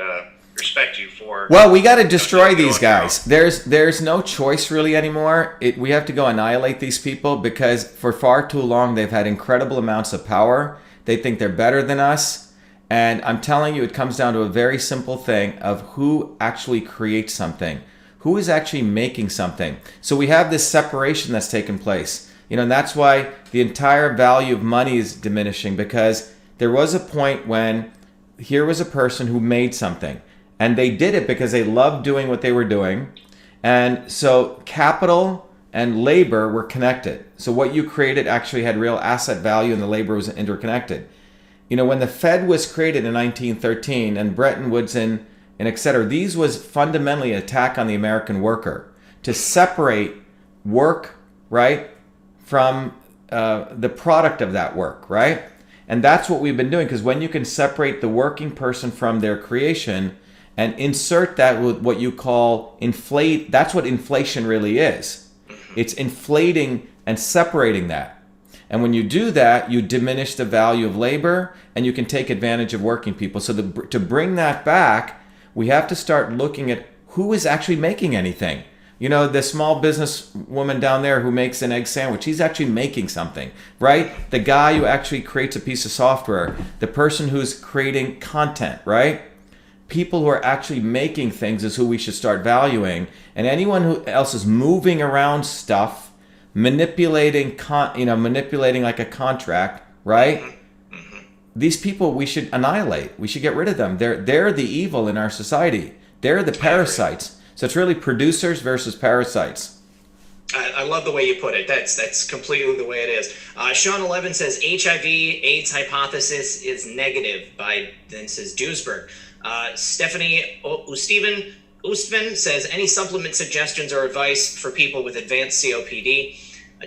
[SPEAKER 4] respect you for.
[SPEAKER 2] Well, we got to destroy these guys. There's no choice really anymore. We have to go annihilate these people, because for far too long they've had incredible amounts of power. They think they're better than us, and I'm telling you, it comes down to a very simple thing of who actually creates something. Who is actually making something? So we have this separation that's taken place. And that's why the entire value of money is diminishing, because there was a point when here was a person who made something, and they did it because they loved doing what they were doing. And so capital and labor were connected. So what you created actually had real asset value, and the labor was interconnected. When the Fed was created in 1913 and Bretton Woods and etc., these was fundamentally an attack on the American worker to separate work, right, from the product of that work, right? And that's what we've been doing, because when you can separate the working person from their creation and insert that with what you call inflate, that's what inflation really is. It's inflating and separating that. And when you do that, you diminish the value of labor, and you can take advantage of working people. So to bring that back, we have to start looking at who is actually making anything. The small business woman down there who makes an egg sandwich, he's actually making something, right? The guy who actually creates a piece of software, the person who's creating content, right? People who are actually making things is who we should start valuing. And anyone who else is moving around stuff, manipulating like a contract, right? These people we should annihilate. We should get rid of them. They're the evil in our society. They're the parasites. So it's really producers versus parasites.
[SPEAKER 1] I love the way you put it. That's completely the way it is. Sean 11 says HIV/AIDS hypothesis is negative. Then says Duisburg. Stephanie Ustven says any supplement suggestions or advice for people with advanced COPD.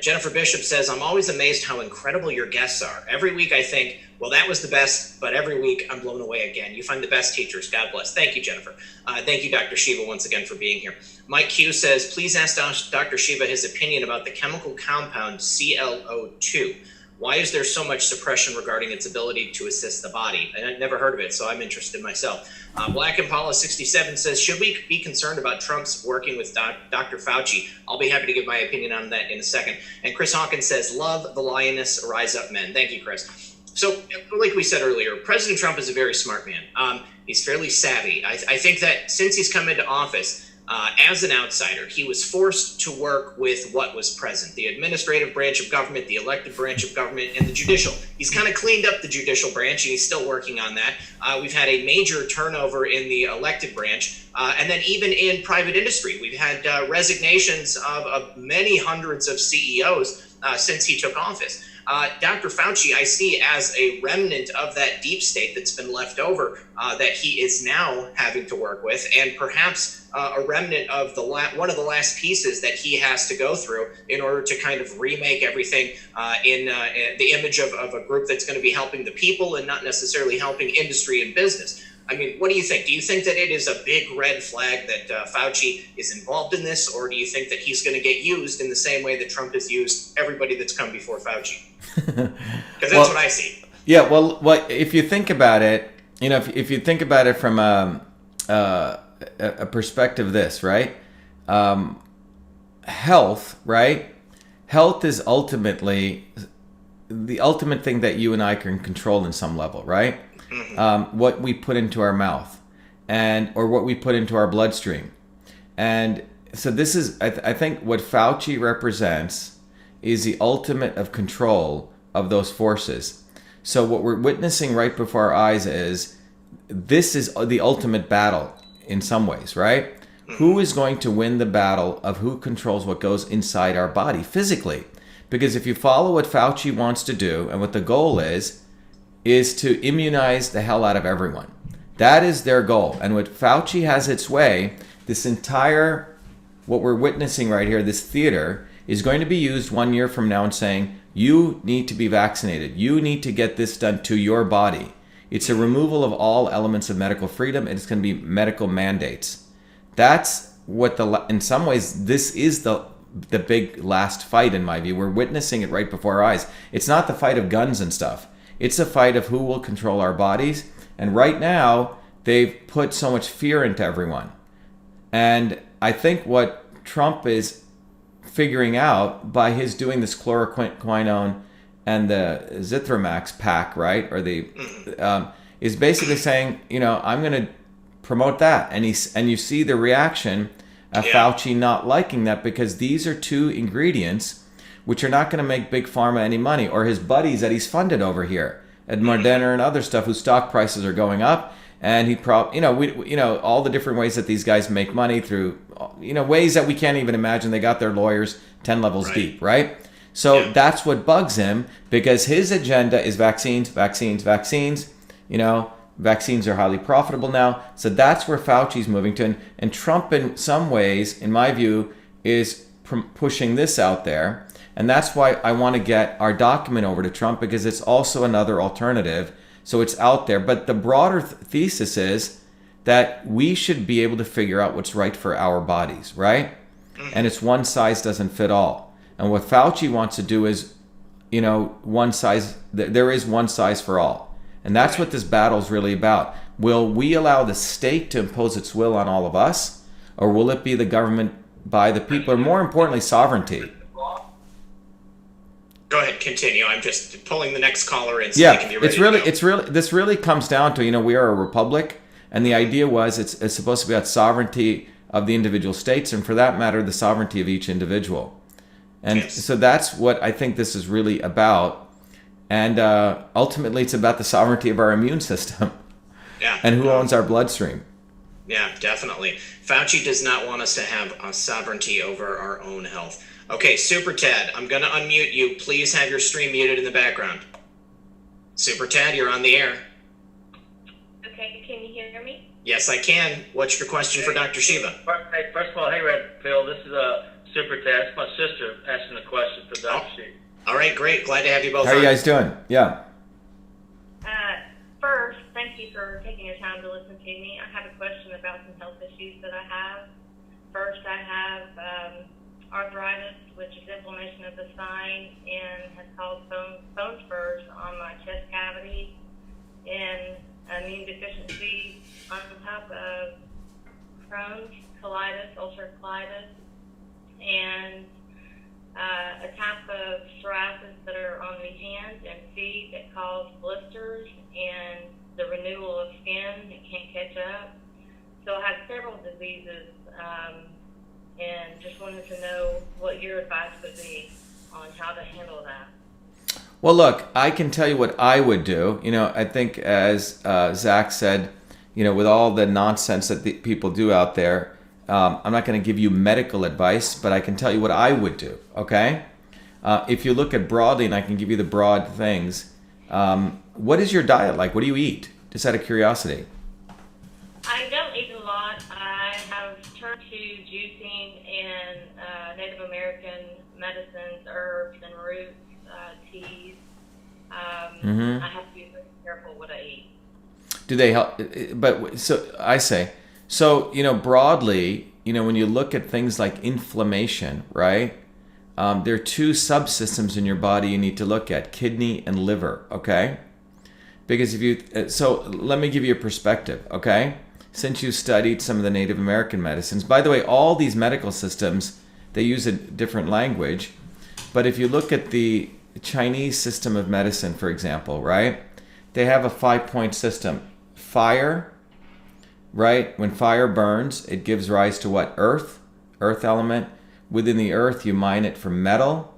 [SPEAKER 1] Jennifer Bishop says, I'm always amazed how incredible your guests are. Every week I think, well, that was the best, but every week I'm blown away again. You find the best teachers. God bless. Thank you, Jennifer. Thank you, Dr. Shiva, once again for being here. Mike Q says, please ask Dr. Shiva his opinion about the chemical compound ClO2. Why is there so much suppression regarding its ability to assist the body? And I've never heard of it, so I'm interested myself. Black Impala 67 says, should we be concerned about Trump's working with Dr. Fauci? I'll be happy to give my opinion on that in a second. And Chris Hawkins says, love the lioness, rise up men. Thank you, Chris. So like we said earlier, President Trump is a very smart man. He's fairly savvy. I think that since he's come into office, as an outsider, he was forced to work with what was present, the administrative branch of government, the elected branch of government, and the judicial. He's kind of cleaned up the judicial branch, and he's still working on that. We've had a major turnover in the elected branch, and then even in private industry. We've had resignations of many hundreds of CEOs since he took office. Dr. Fauci, I see as a remnant of that deep state that's been left over that he is now having to work with, and perhaps a remnant of one of the last pieces that he has to go through in order to kind of remake everything in the image of a group that's going to be helping the people and not necessarily helping industry and business. I mean, what do you think? Do you think that it is a big red flag that Fauci is involved in this, or do you think that he's going to get used in the same way that Trump has used everybody that's come before Fauci? Because that's what I see.
[SPEAKER 2] Yeah, well, if you think about it, if you think about it from a perspective of this, right? Health, right? Health is ultimately the ultimate thing that you and I can control in some level, right? What we put into our mouth or what we put into our bloodstream. And so this is, I think what Fauci represents is the ultimate of control of those forces. So what we're witnessing right before our eyes is, this is the ultimate battle in some ways, right? Who is going to win the battle of who controls what goes inside our body physically? Because if you follow what Fauci wants to do, and what the goal is to immunize the hell out of everyone. That is their goal. And what Fauci has its way, this entire, what we're witnessing right here, this theater, is going to be used 1 year from now and saying, you need to be vaccinated. You need to get this done to your body. It's a removal of all elements of medical freedom, and it's going to be medical mandates. That's what in some ways, this is the big last fight in my view. We're witnessing it right before our eyes. It's not the fight of guns and stuff. It's a fight of who will control our bodies. And right now, they've put so much fear into everyone. And I think what Trump is figuring out by his doing this chloroquine and the Zithromax pack, right? Or the is basically saying, I'm going to promote that. And you see the reaction of Fauci not liking that, because these are two ingredients which are not going to make Big Pharma any money, or his buddies that he's funded over here at Moderna and other stuff, whose stock prices are going up. And he all the different ways that these guys make money through, ways that we can't even imagine. They got their lawyers 10 levels deep, right? So that's what bugs him, because his agenda is vaccines, vaccines, vaccines. Vaccines are highly profitable now. So that's where Fauci's moving to. And Trump, in some ways, in my view, is pushing this out there. And that's why I want to get our document over to Trump, because it's also another alternative. So it's out there. But the broader thesis is that we should be able to figure out what's right for our bodies, right? And it's one size doesn't fit all. And what Fauci wants to do is, one size, there is one size for all. And that's what this battle is really about. Will we allow the state to impose its will on all of us? Or will it be the government by the people? Or more importantly, sovereignty?
[SPEAKER 1] Go ahead, continue. I'm just pulling the next caller in so they can be ready.
[SPEAKER 2] This really comes down to, we are a republic, and the idea was it's supposed to be about sovereignty of the individual states, and for that matter, the sovereignty of each individual. And so that's what I think this is really about. And ultimately, it's about the sovereignty of our immune system and who owns our bloodstream.
[SPEAKER 1] Yeah, definitely. Fauci does not want us to have sovereignty over our own health. Okay, Super Tad, I'm going to unmute you. Please have your stream muted in the background. Super Tad, you're on the air.
[SPEAKER 5] Okay, can you hear me?
[SPEAKER 1] Yes, I can. What's your question for Dr. Shiva?
[SPEAKER 6] First of all, hey, Red Phil, this is Super Tad. It's my sister asking a question for Dr. Shiva.
[SPEAKER 1] All right, great. Glad to have you both
[SPEAKER 2] on. How are you guys doing? Yeah.
[SPEAKER 5] First, thank you for taking your time to listen to me. I have a question about some health issues that I have. First, I have arthritis, which is inflammation of the spine and has caused bone immune deficiency on top of Crohn's, colitis, ulcerative colitis, and a type of psoriasis that are on the hands and feet that cause blisters and the renewal of skin that can't catch up. So I have several diseases, and just wanted to know what your advice would be on how to handle that.
[SPEAKER 2] Well, look, I can tell you what I would do. I think as Zach said, with all the nonsense that the people do out there, I'm not going to give you medical advice, but I can tell you what I would do, okay? If you look at broadly, and I can give you the broad things, what is your diet like? What do you eat? Just out of curiosity.
[SPEAKER 5] I don't eat a lot. I have turned to juicing and Native American medicines, herbs and roots, teas. I have to be very careful what I eat.
[SPEAKER 2] Do they help? But so I say, so broadly, when you look at things like inflammation, right? There are two subsystems in your body you need to look at: kidney and liver. Okay, because so let me give you a perspective. Okay, since you studied some of the Native American medicines, by the way, all these medical systems, they use a different language, but if you look at the Chinese system of medicine, for example, right? They have a 5-point system. Fire, right? When fire burns, it gives rise to what? Earth element. Within the earth, you mine it for metal.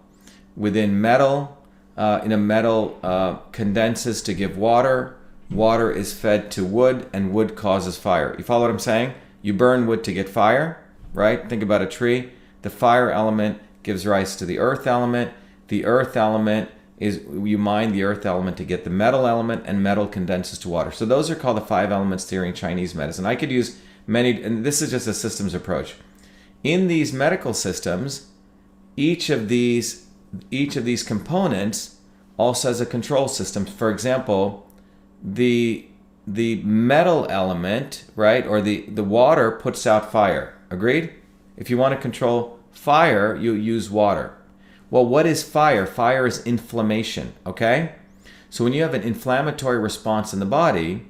[SPEAKER 2] Within metal, metal condenses to give water. Water is fed to wood, and wood causes fire. You follow what I'm saying? You burn wood to get fire, right? Think about a tree. The fire element gives rise to the earth element. The earth element is, you mine the earth element to get the metal element, and metal condenses to water. So those are called the 5 elements theory in Chinese medicine. I could use many, and this is just a systems approach. In these medical systems, each of these components also has a control system. For example, the metal element, right, or the water puts out fire. Agreed? If you want to control fire, you use water. Well, what is fire? Fire is inflammation, okay? So when you have an inflammatory response in the body,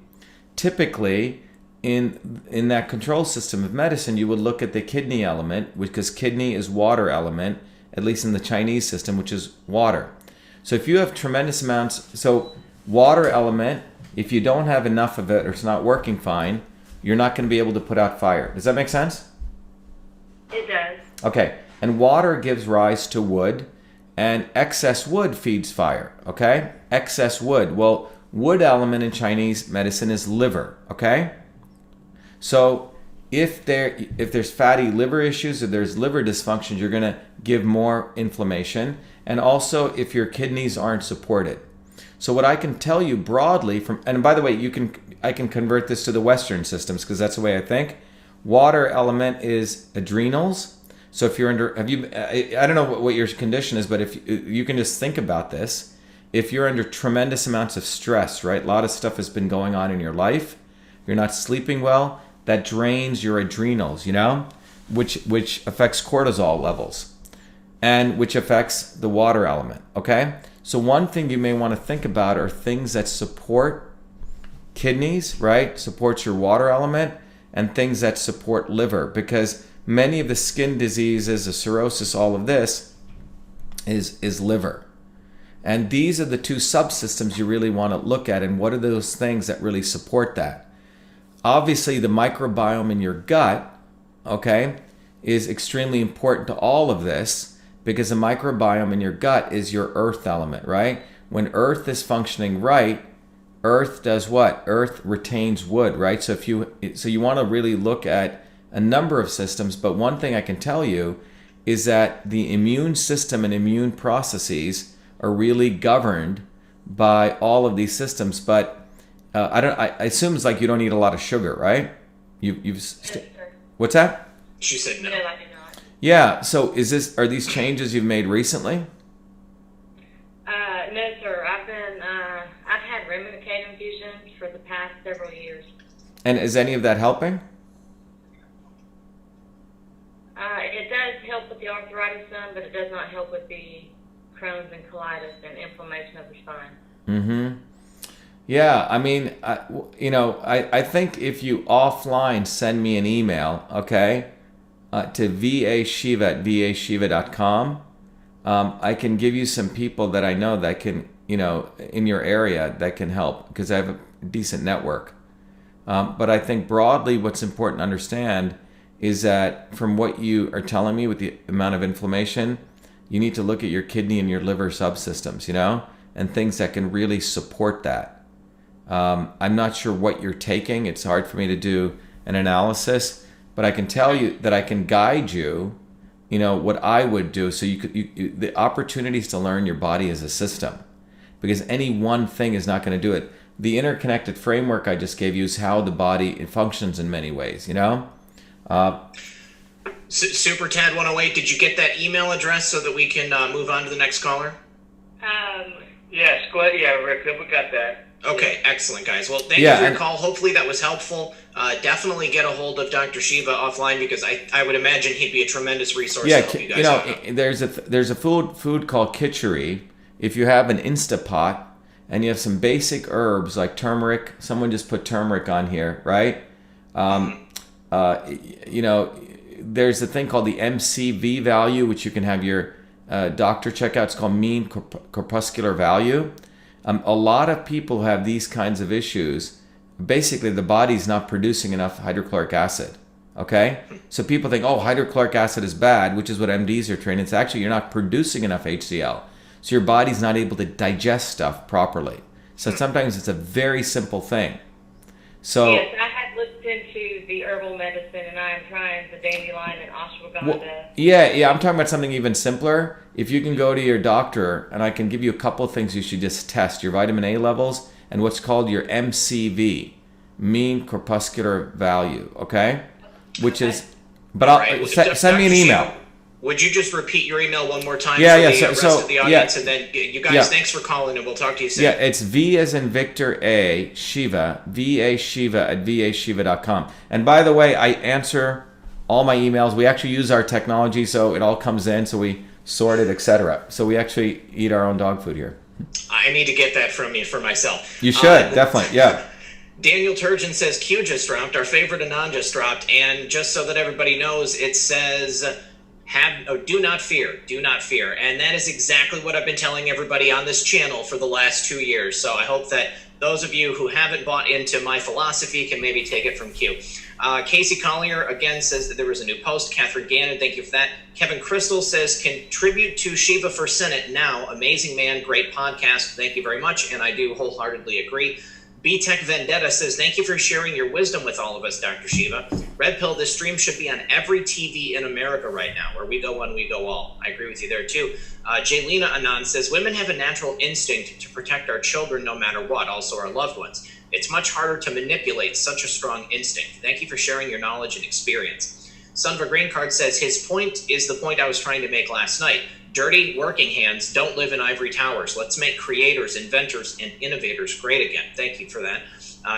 [SPEAKER 2] typically in that control system of medicine, you would look at the kidney element, because kidney is water element, at least in the Chinese system, which is water. So if you have tremendous amounts, so water element, if you don't have enough of it or it's not working fine, you're not going to be able to put out fire. Does that make sense?
[SPEAKER 5] It does.
[SPEAKER 2] Okay. And water gives rise to wood, and excess wood feeds fire, okay? Excess wood. Well, wood element in Chinese medicine is liver, okay? So if there's fatty liver issues or there's liver dysfunctions, you're going to give more inflammation. And also if your kidneys aren't supported. So what I can tell you broadly and by the way, I can convert this to the Western systems because that's the way I think. Water element is adrenals. So if you're I don't know what your condition is, but if you can just think about this, if you're under tremendous amounts of stress, right? A lot of stuff has been going on in your life. You're not sleeping well. That drains your adrenals, which affects cortisol levels, and which affects the water element. Okay. So one thing you may want to think about are things that support kidneys, right? Supports your water element, and things that support liver, because many of the skin diseases, the cirrhosis, all of this is liver. And these are the two subsystems you really want to look at, and what are those things that really support that? Obviously, the microbiome in your gut, okay, is extremely important to all of this, because the microbiome in your gut is your earth element, right? When earth is functioning right, earth does what? Earth retains wood, right? So you want to really look at a number of systems, but one thing I can tell you is that the immune system and immune processes are really governed by all of these systems. But I assume it's like you don't eat a lot of sugar, right? What's that?
[SPEAKER 1] She said no.
[SPEAKER 5] No, I do not.
[SPEAKER 2] Yeah. So are these changes you've made recently?
[SPEAKER 5] No, sir. I've had Remicade infusions for the past several years.
[SPEAKER 2] And is any of that helping?
[SPEAKER 5] It does help with the arthritis some, but it does not help with the Crohn's and colitis and inflammation of the spine.
[SPEAKER 2] Yeah, I mean, I think if you offline send me an email, okay, to vashiva@vashiva.com, I can give you some people that I know that can, in your area that can help because I have a decent network. But I think broadly what's important to understand is that from what you are telling me with the amount of inflammation, you need to look at your kidney and your liver subsystems, and things that can really support that. I'm not sure what you're taking. It's hard for me to do an analysis, but I can tell you that I can guide you, what I would do. So the opportunities to learn your body as a system, because any one thing is not going to do it. The interconnected framework I just gave you is how the body functions in many ways,
[SPEAKER 1] Super Tad 108, did you get that email address so that we can move on to the next caller?
[SPEAKER 6] Yes, go ahead. Yeah, Rick, we got that.
[SPEAKER 1] Okay, excellent, guys. Well, thank you for your call. Hopefully that was helpful. Definitely get a hold of Dr. Shiva offline because I would imagine he'd be a tremendous resource to help you guys out.
[SPEAKER 2] There's a food called kitchery. If you have an Instapot and you have some basic herbs like turmeric, someone just put turmeric on here, right? There's a thing called the MCV value, which you can have your doctor check out. It's called mean corpuscular value. A lot of people who have these kinds of issues, basically the body's not producing enough hydrochloric acid, okay? So people think, hydrochloric acid is bad, which is what MDs are trained. It's actually you're not producing enough HCl. So your body's not able to digest stuff properly. So sometimes it's a very simple thing. So
[SPEAKER 5] yes, I had looked into the herbal medicine, and I am trying the dandelion and ashwagandha.
[SPEAKER 2] Well, yeah, I'm talking about something even simpler. If you can go to your doctor, and I can give you a couple of things you should just test, your vitamin A levels and what's called your MCV, mean corpuscular value, okay? Which is, but
[SPEAKER 1] Right.
[SPEAKER 2] send me an email.
[SPEAKER 1] Would you just repeat your email one more time
[SPEAKER 2] for the
[SPEAKER 1] rest of the audience? And then you guys, thanks for calling, and we'll talk to you soon.
[SPEAKER 2] Yeah, it's V as in Victor A, Shiva, VA-Shiva at vashiva.com. And by the way, I answer all my emails. We actually use our technology, so it all comes in, so we sort it, etc. So we actually eat our own dog food here.
[SPEAKER 1] I need to get that from you for myself.
[SPEAKER 2] You should, definitely, yeah.
[SPEAKER 1] Daniel Turgeon says Q just dropped, our favorite Anon just dropped, and just so that everybody knows, it says... do not fear, and that is exactly what I've been telling everybody on this channel for the last 2 years. So I hope that those of you who haven't bought into my philosophy can maybe take it from Q. Casey Collier again says that there was a new post. Catherine Gannon, thank you for that. Kevin Crystal says contribute to Shiva for Senate now. Amazing man, great podcast. Thank you very much, and I do wholeheartedly agree. B-Tech Vendetta says, thank you for sharing your wisdom with all of us, Dr. Shiva. Red Pill, this stream should be on every TV in America right now. Where we go one, we go all. I agree with you there, too. Jaylina Anand says, women have a natural instinct to protect our children no matter what, also our loved ones. It's much harder to manipulate such a strong instinct. Thank you for sharing your knowledge and experience. Sunva Green Card says, his point is the point I was trying to make last night. Dirty working hands don't live in ivory towers. Let's make creators, inventors, and innovators great again. Thank you for that.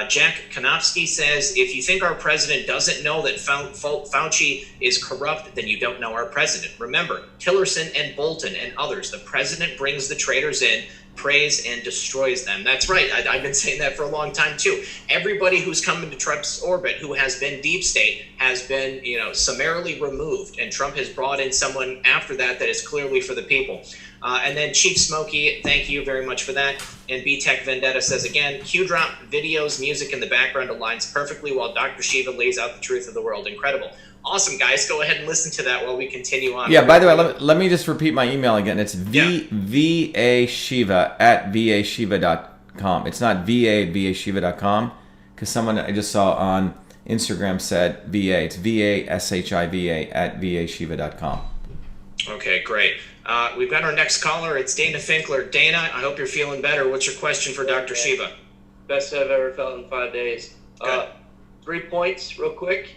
[SPEAKER 1] Jack Konofsky says, if you think our president doesn't know that Fauci is corrupt, then you don't know our president. Remember, Tillerson and Bolton and others, the president brings the traitors in, prays and destroys them. That's right. I've been saying that for a long time, too. Everybody who's come into Trump's orbit who has been deep state has been, summarily removed. And Trump has brought in someone after that is clearly for the people. And then Chief Smokey, thank you very much for that. And B-Tech Vendetta says, again, Q-Drop videos, music in the background aligns perfectly while Dr. Shiva lays out the truth of the world. Incredible. Awesome, guys. Go ahead and listen to that while we continue on.
[SPEAKER 2] Yeah, by the way, let me just repeat my email again. It's vashiva at vashiva.com. It's not va at vashiva.com because someone I just saw on Instagram said VA. It's vashiva at vashiva.com.
[SPEAKER 1] Okay, great. We've got our next caller. It's Dana Finkler. Dana, I hope you're feeling better. What's your question for Dr. Shiva?
[SPEAKER 7] Best I've ever felt in 5 days. 3 points real quick.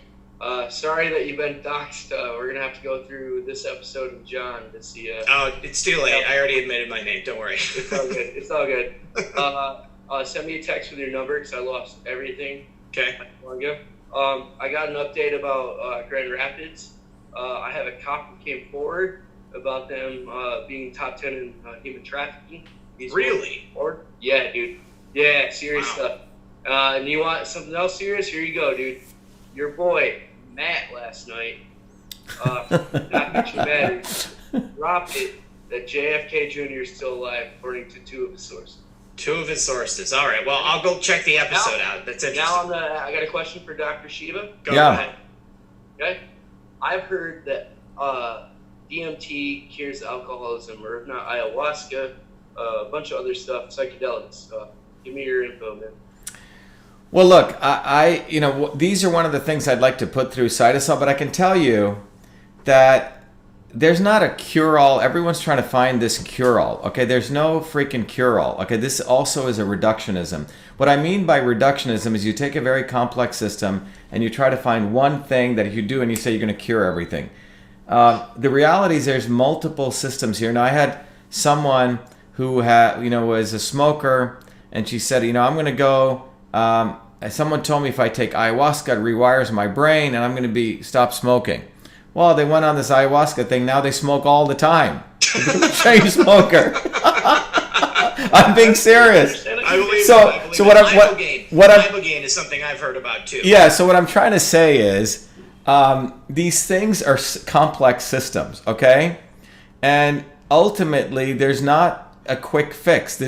[SPEAKER 7] Sorry that you've been doxxed. We're going to have to go through this episode with John to see.
[SPEAKER 1] Oh, it's too late. I already admitted my name. Don't worry.
[SPEAKER 7] It's all good. It's all good. Send me a text with your number because I lost everything.
[SPEAKER 1] Okay.
[SPEAKER 7] I got an update about Grand Rapids. I have a cop who came forward about them being top 10 in human trafficking.
[SPEAKER 1] Really?
[SPEAKER 7] Yeah, dude. Yeah, serious
[SPEAKER 1] Wow.
[SPEAKER 7] stuff. And you want something else serious? Here you go, dude. Your boy, Matt, last night, not get you mad, dropped it that JFK Jr. is still alive, according to two of his sources.
[SPEAKER 1] Two of his sources. All right. Well, I'll go check the episode out. That's interesting.
[SPEAKER 7] Now I got a question for Dr. Shiva.
[SPEAKER 1] Go
[SPEAKER 2] Yeah.
[SPEAKER 1] ahead.
[SPEAKER 7] Okay, I've heard that DMT cures alcoholism, or if not ayahuasca, a bunch of other stuff, psychedelics. Give me your info, man.
[SPEAKER 2] Well, look, I these are one of the things I'd like to put through Cytosol, but I can tell you that there's not a cure-all. Everyone's trying to find this cure-all. Okay, there's no freaking cure-all. Okay, this also is a reductionism. What I mean by reductionism is you take a very complex system and you try to find one thing that if you do and you say you're going to cure everything. The reality is there's multiple systems here. Now, I had someone who was a smoker, and she said, I'm going to go. Someone told me if I take ayahuasca, it rewires my brain, and I'm going to stop smoking. Well, they went on this ayahuasca thing. Now they smoke all the time. Chain smoker. I'm being serious.
[SPEAKER 1] I believe
[SPEAKER 2] So what
[SPEAKER 1] Ibogaine is something I've heard about too.
[SPEAKER 2] Yeah. So what I'm trying to say is, these things are complex systems. Okay, and ultimately, there's not a quick fix.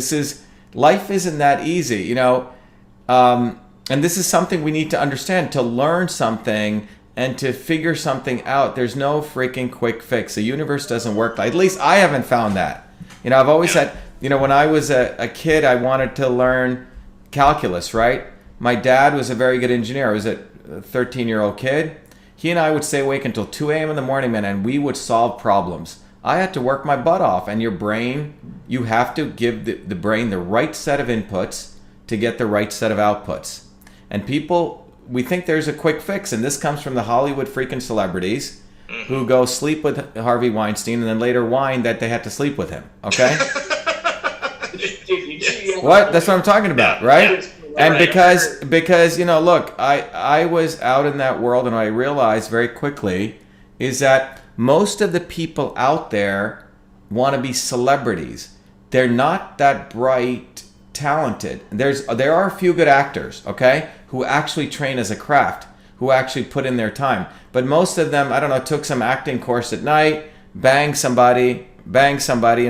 [SPEAKER 2] Life isn't that easy, and this is something we need to understand. To learn something and to figure something out, there's no freaking quick fix. The universe doesn't work. At least I haven't found that. I've always had, when I was a kid, I wanted to learn calculus, right? My dad was a very good engineer. I was a 13-year-old kid. He and I would stay awake until 2 a.m. in the morning, man, and we would solve problems. I had to work my butt off. And your brain, you have to give the brain the right set of inputs to get the right set of outputs. And we think there's a quick fix, and this comes from the Hollywood freaking celebrities who go sleep with Harvey Weinstein and then later whine that they had to sleep with him. Okay? What? That's what I'm talking about, right? And because look, I was out in that world, and I realized very quickly is that most of the people out there want to be celebrities. They're not that bright, talented. There are a few good actors, okay, who actually train as a craft, who actually put in their time. But most of them, I don't know, took some acting course at night, banged somebody, and banged somebody,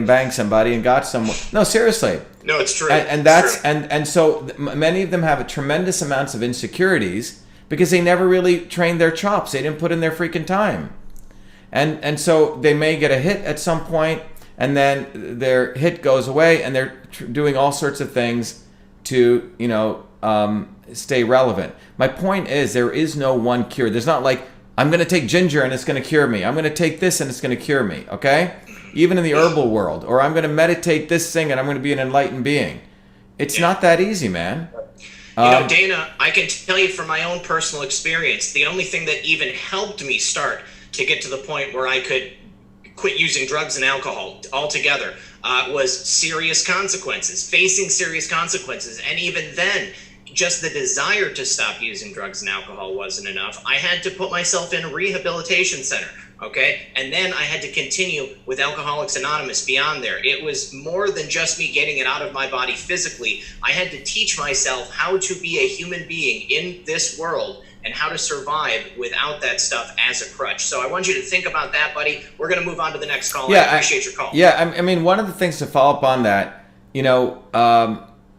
[SPEAKER 2] and got someone. No, seriously.
[SPEAKER 1] No, it's true.
[SPEAKER 2] And that's true. And so many of them have a tremendous amounts of insecurities because they never really trained their chops. They didn't put in their freaking time. And so they may get a hit at some point, and then their hit goes away, and they're doing all sorts of things to, stay relevant. My point is, there is no one cure. There's not like, I'm going to take ginger and it's going to cure me. I'm going to take this and it's going to cure me, okay? Even in the herbal world. Or I'm going to meditate this thing and I'm going to be an enlightened being. It's not that easy, man.
[SPEAKER 1] Dana, I can tell you from my own personal experience, the only thing that even helped me start to get to the point where I could quit using drugs and alcohol altogether was serious consequences, facing serious consequences. And even then, just the desire to stop using drugs and alcohol wasn't enough. I had to put myself in a rehabilitation center, okay? And then I had to continue with Alcoholics Anonymous beyond there. It was more than just me getting it out of my body physically. I had to teach myself how to be a human being in this world and how to survive without that stuff as a crutch. So I want you to think about that, buddy. We're going to move on to the next call. I appreciate your call.
[SPEAKER 2] Yeah, I mean, one of the things to follow up on that,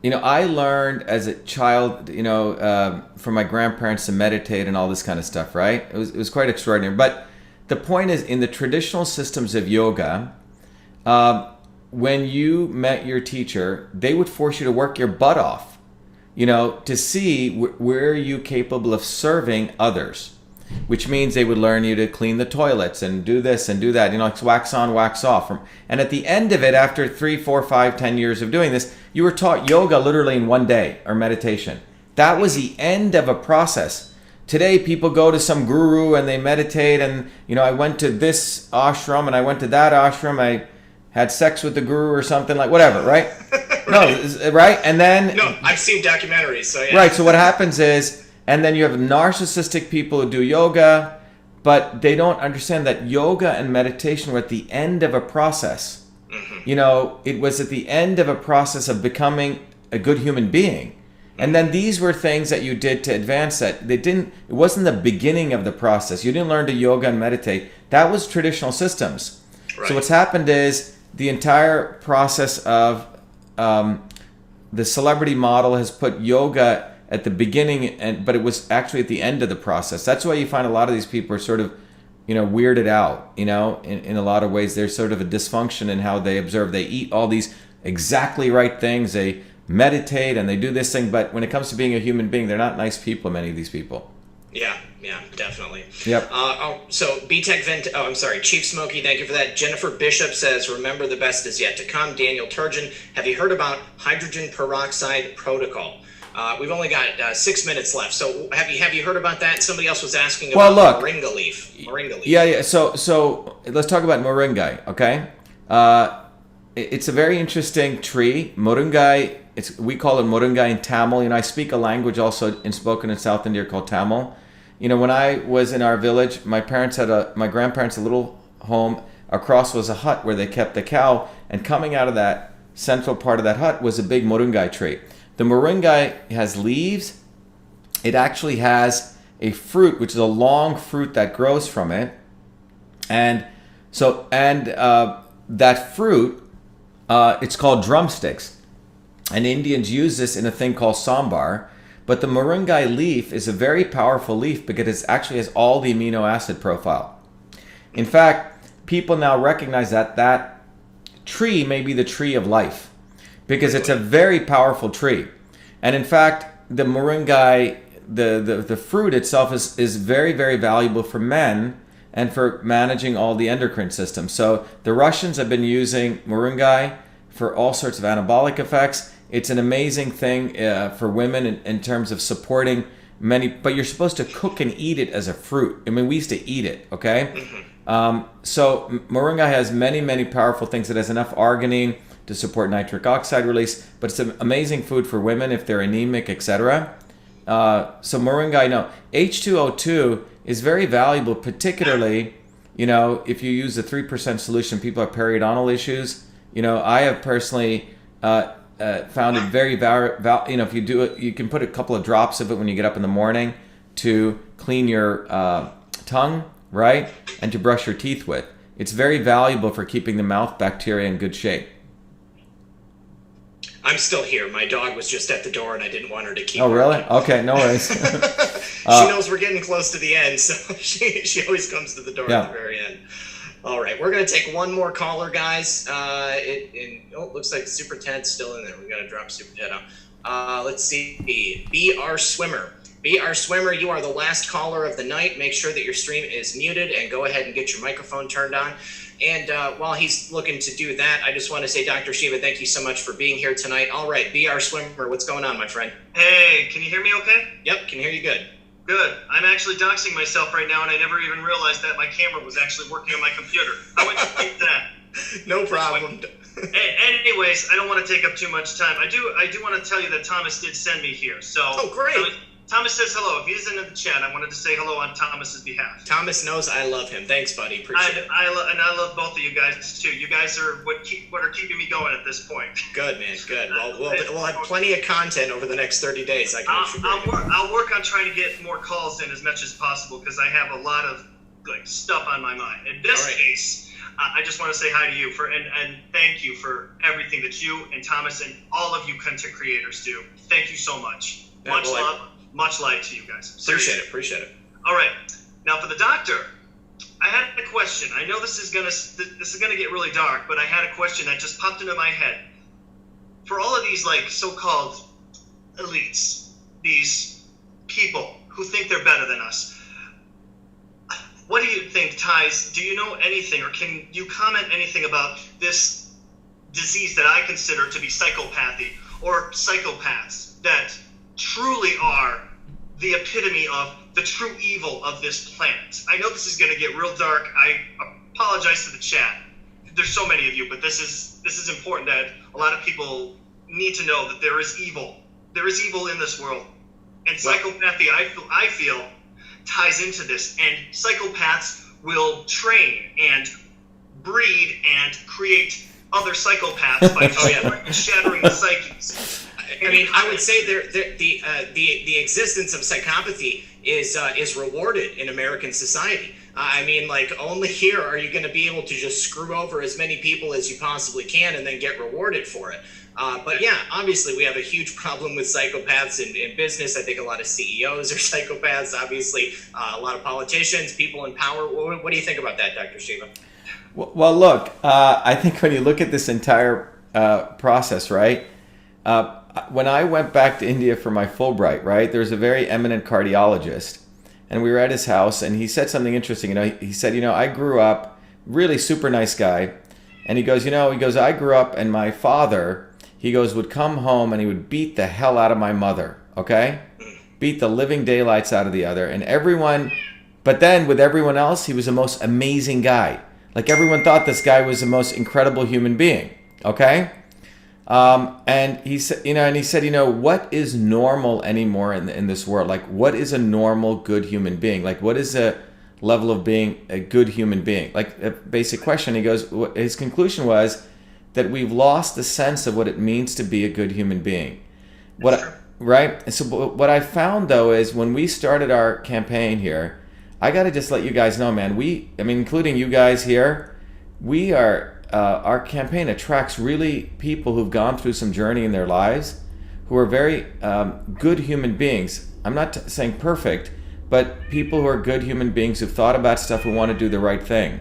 [SPEAKER 2] I learned as a child, from my grandparents to meditate and all this kind of stuff, right? It was quite extraordinary. But the point is, in the traditional systems of yoga, when you met your teacher, they would force you to work your butt off, to see where you're capable of serving others, which means they would learn you to clean the toilets and do this and do that, it's wax on, wax off. And at the end of it, after 3, 4, 5, 10 years of doing this, you were taught yoga literally in one day, or meditation. That was the end of a process. Today, people go to some guru and they meditate, and I went to this ashram and I went to that ashram. I had sex with the guru or something, like whatever, right? No, right? And then
[SPEAKER 1] I've seen documentaries, so yeah.
[SPEAKER 2] Right. So what happens is, and then you have narcissistic people who do yoga, but they don't understand that yoga and meditation were at the end of a process. Mm-hmm. It was at the end of a process of becoming a good human being. And then these were things that you did to advance that. It wasn't the beginning of the process. You didn't learn to yoga and meditate. That was traditional systems. Right. So what's happened is the entire process of the celebrity model has put yoga at the beginning, but it was actually at the end of the process. That's why you find a lot of these people are sort of, weirded out, in a lot of ways. There's sort of a dysfunction in how they observe. They eat all these exactly right things. They meditate and they do this thing, but when it comes to being a human being, they're not nice people, many of these people.
[SPEAKER 1] Yeah, definitely.
[SPEAKER 2] Yep.
[SPEAKER 1] So BTech Vent, I'm sorry, Chief Smokey, thank you for that. Jennifer Bishop says, remember the best is yet to come. Daniel Turgeon, have you heard about hydrogen peroxide protocol? We've only got 6 minutes left. So have you heard about that? Somebody else was asking about moringa leaf.
[SPEAKER 2] Yeah. So let's talk about moringa, okay? It's a very interesting tree. Moringa, we call it moringa in Tamil. I speak a language also spoken in South India called Tamil. When I was in our village, my grandparents had a little home. Across was a hut where they kept the cow, and coming out of that central part of that hut was a big moringa tree. The moringa has leaves. It actually has a fruit, which is a long fruit that grows from it, and that fruit, it's called drumsticks, and Indians use this in a thing called sambar. But the moringa leaf is a very powerful leaf because it actually has all the amino acid profile. In fact, people now recognize that tree may be the tree of life because it's a very powerful tree. And in fact, the moringa, the fruit itself is very, very valuable for men and for managing all the endocrine system. So the Russians have been using moringa for all sorts of anabolic effects. It's an amazing thing for women in terms of supporting many, but you're supposed to cook and eat it as a fruit. We used to eat it, okay? So moringa has many, many powerful things. It has enough arginine to support nitric oxide release, but it's an amazing food for women if they're anemic, etc. So moringa, H2O2 is very valuable, particularly, if you use a 3% solution, people have periodontal issues. I have personally found it very if you do it, you can put a couple of drops of it when you get up in the morning to clean your tongue, right, and to brush your teeth with. It's very valuable for keeping the mouth bacteria in good shape.
[SPEAKER 1] I'm still here. My dog was just at the door, and I didn't want her to keep.
[SPEAKER 2] Oh, really? Okay, no worries.
[SPEAKER 1] She knows we're getting close to the end, so she always comes to the door at the very end. All right, we're going to take one more caller, guys. It looks like Super Ted's still in there. We're going to drop Super Ted out. Let's see. BR Swimmer. BR Swimmer, you are the last caller of the night. Make sure that your stream is muted and go ahead and get your microphone turned on. And while he's looking to do that, I just want to say, Dr. Shiva, thank you so much for being here tonight. All right, BR Swimmer, what's going on, my friend?
[SPEAKER 8] Hey, can you hear me okay?
[SPEAKER 1] Yep, can hear you good.
[SPEAKER 8] Good. I'm actually doxing myself right now, and I never even realized that my camera was actually working on my computer. I went to keep that.
[SPEAKER 1] No problem.
[SPEAKER 8] Anyways, I don't want to take up too much time. I do want to tell you that Thomas did send me here. So.
[SPEAKER 1] Oh, great.
[SPEAKER 8] Thomas says hello. If he isn't in the chat, I wanted to say hello on Thomas's behalf.
[SPEAKER 1] Thomas knows I love him. Thanks, buddy. Appreciate it.
[SPEAKER 8] I love both of you guys too. You guys are what are keeping me going at this point.
[SPEAKER 1] Good, man. Good. Well, we'll have plenty of content over the next 30 days.
[SPEAKER 8] I'll work on trying to get more calls in as much as possible because I have a lot of stuff on my mind. In this case, I just want to say hi to you and thank you for everything that you and Thomas and all of you content creators do. Thank you so much. Much love. Much light to you guys.
[SPEAKER 1] Appreciate it.
[SPEAKER 8] All right. Now for the doctor, I had a question. I know this is gonna get really dark, but I had a question that just popped into my head. For all of these so-called elites, these people who think they're better than us, what do you think ties? Do you know anything, or can you comment anything about this disease that I consider to be psychopathy or psychopaths that truly are the epitome of the true evil of this planet? I know this is going to get real dark. I apologize to the chat. There's so many of you, but this is important that a lot of people need to know that there is evil. There is evil in this world. And psychopathy, I feel, ties into this. And psychopaths will train and breed and create other psychopaths by shattering the psyches.
[SPEAKER 1] I mean, I would say the existence of psychopathy is rewarded in American society. I mean, like, only here are you going to be able to just screw over as many people as you possibly can and then get rewarded for it. But yeah, obviously we have a huge problem with psychopaths in business. I think a lot of CEOs are psychopaths. Obviously, a lot of politicians, people in power. What do you think about that, Dr. Shiva?
[SPEAKER 2] Well, look, I think when you look at this entire process, right? When I went back to India for my Fulbright, right, there's a very eminent cardiologist, and we were at his house, and he said something interesting. You know, he said, you know, I grew up, really super nice guy, and he goes, I grew up, and my father, he goes, would come home and he would beat the hell out of my mother, okay? Beat the living daylights out of the other, and everyone, but then with everyone else, he was the most amazing guy. Like, everyone thought this guy was the most incredible human being, okay? And he said, you know, what is normal anymore in this world? Like, what is a normal, good human being? Like, what is a level of being a good human being? Like, a basic question. He goes, his conclusion was that we've lost the sense of what it means to be a good human being. Right? And so what I found, though, is when we started our campaign here, I got to just let you guys know, man, including you guys here, we are, our campaign attracts really people who've gone through some journey in their lives, who are very good human beings. I'm not saying perfect, but people who are good human beings who've thought about stuff, who want to do the right thing.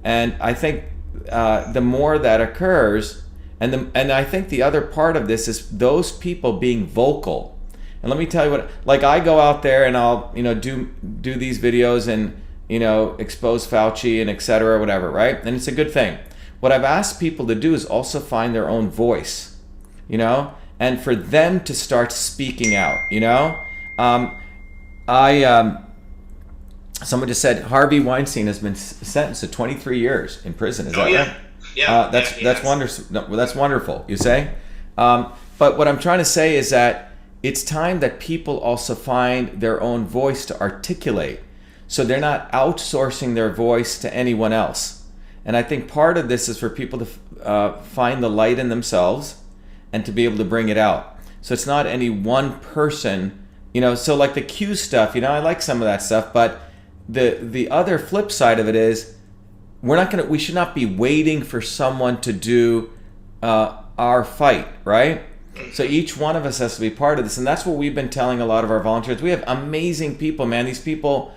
[SPEAKER 2] And I think the more that occurs, and I think the other part of this is those people being vocal. And let me tell you what, like, I go out there and I'll, you know, do these videos and, you know, expose Fauci and et cetera, whatever, right? And it's a good thing. What I've asked people to do is also find their own voice, you know, and for them to start speaking out, you know. Someone just said Harvey Weinstein has been sentenced to 23 years in prison. Is that right?
[SPEAKER 1] Yeah.
[SPEAKER 2] That's wonderful. No, that's wonderful. You say, but what I'm trying to say is that it's time that people also find their own voice to articulate, so they're not outsourcing their voice to anyone else. And I think part of this is for people to find the light in themselves and to be able to bring it out. So it's not any one person, you know. So like the Q stuff, you know, I like some of that stuff, but the other flip side of it is we should not be waiting for someone to do our fight, right? So each one of us has to be part of this, and that's what we've been telling a lot of our volunteers. We have amazing people, man. These people,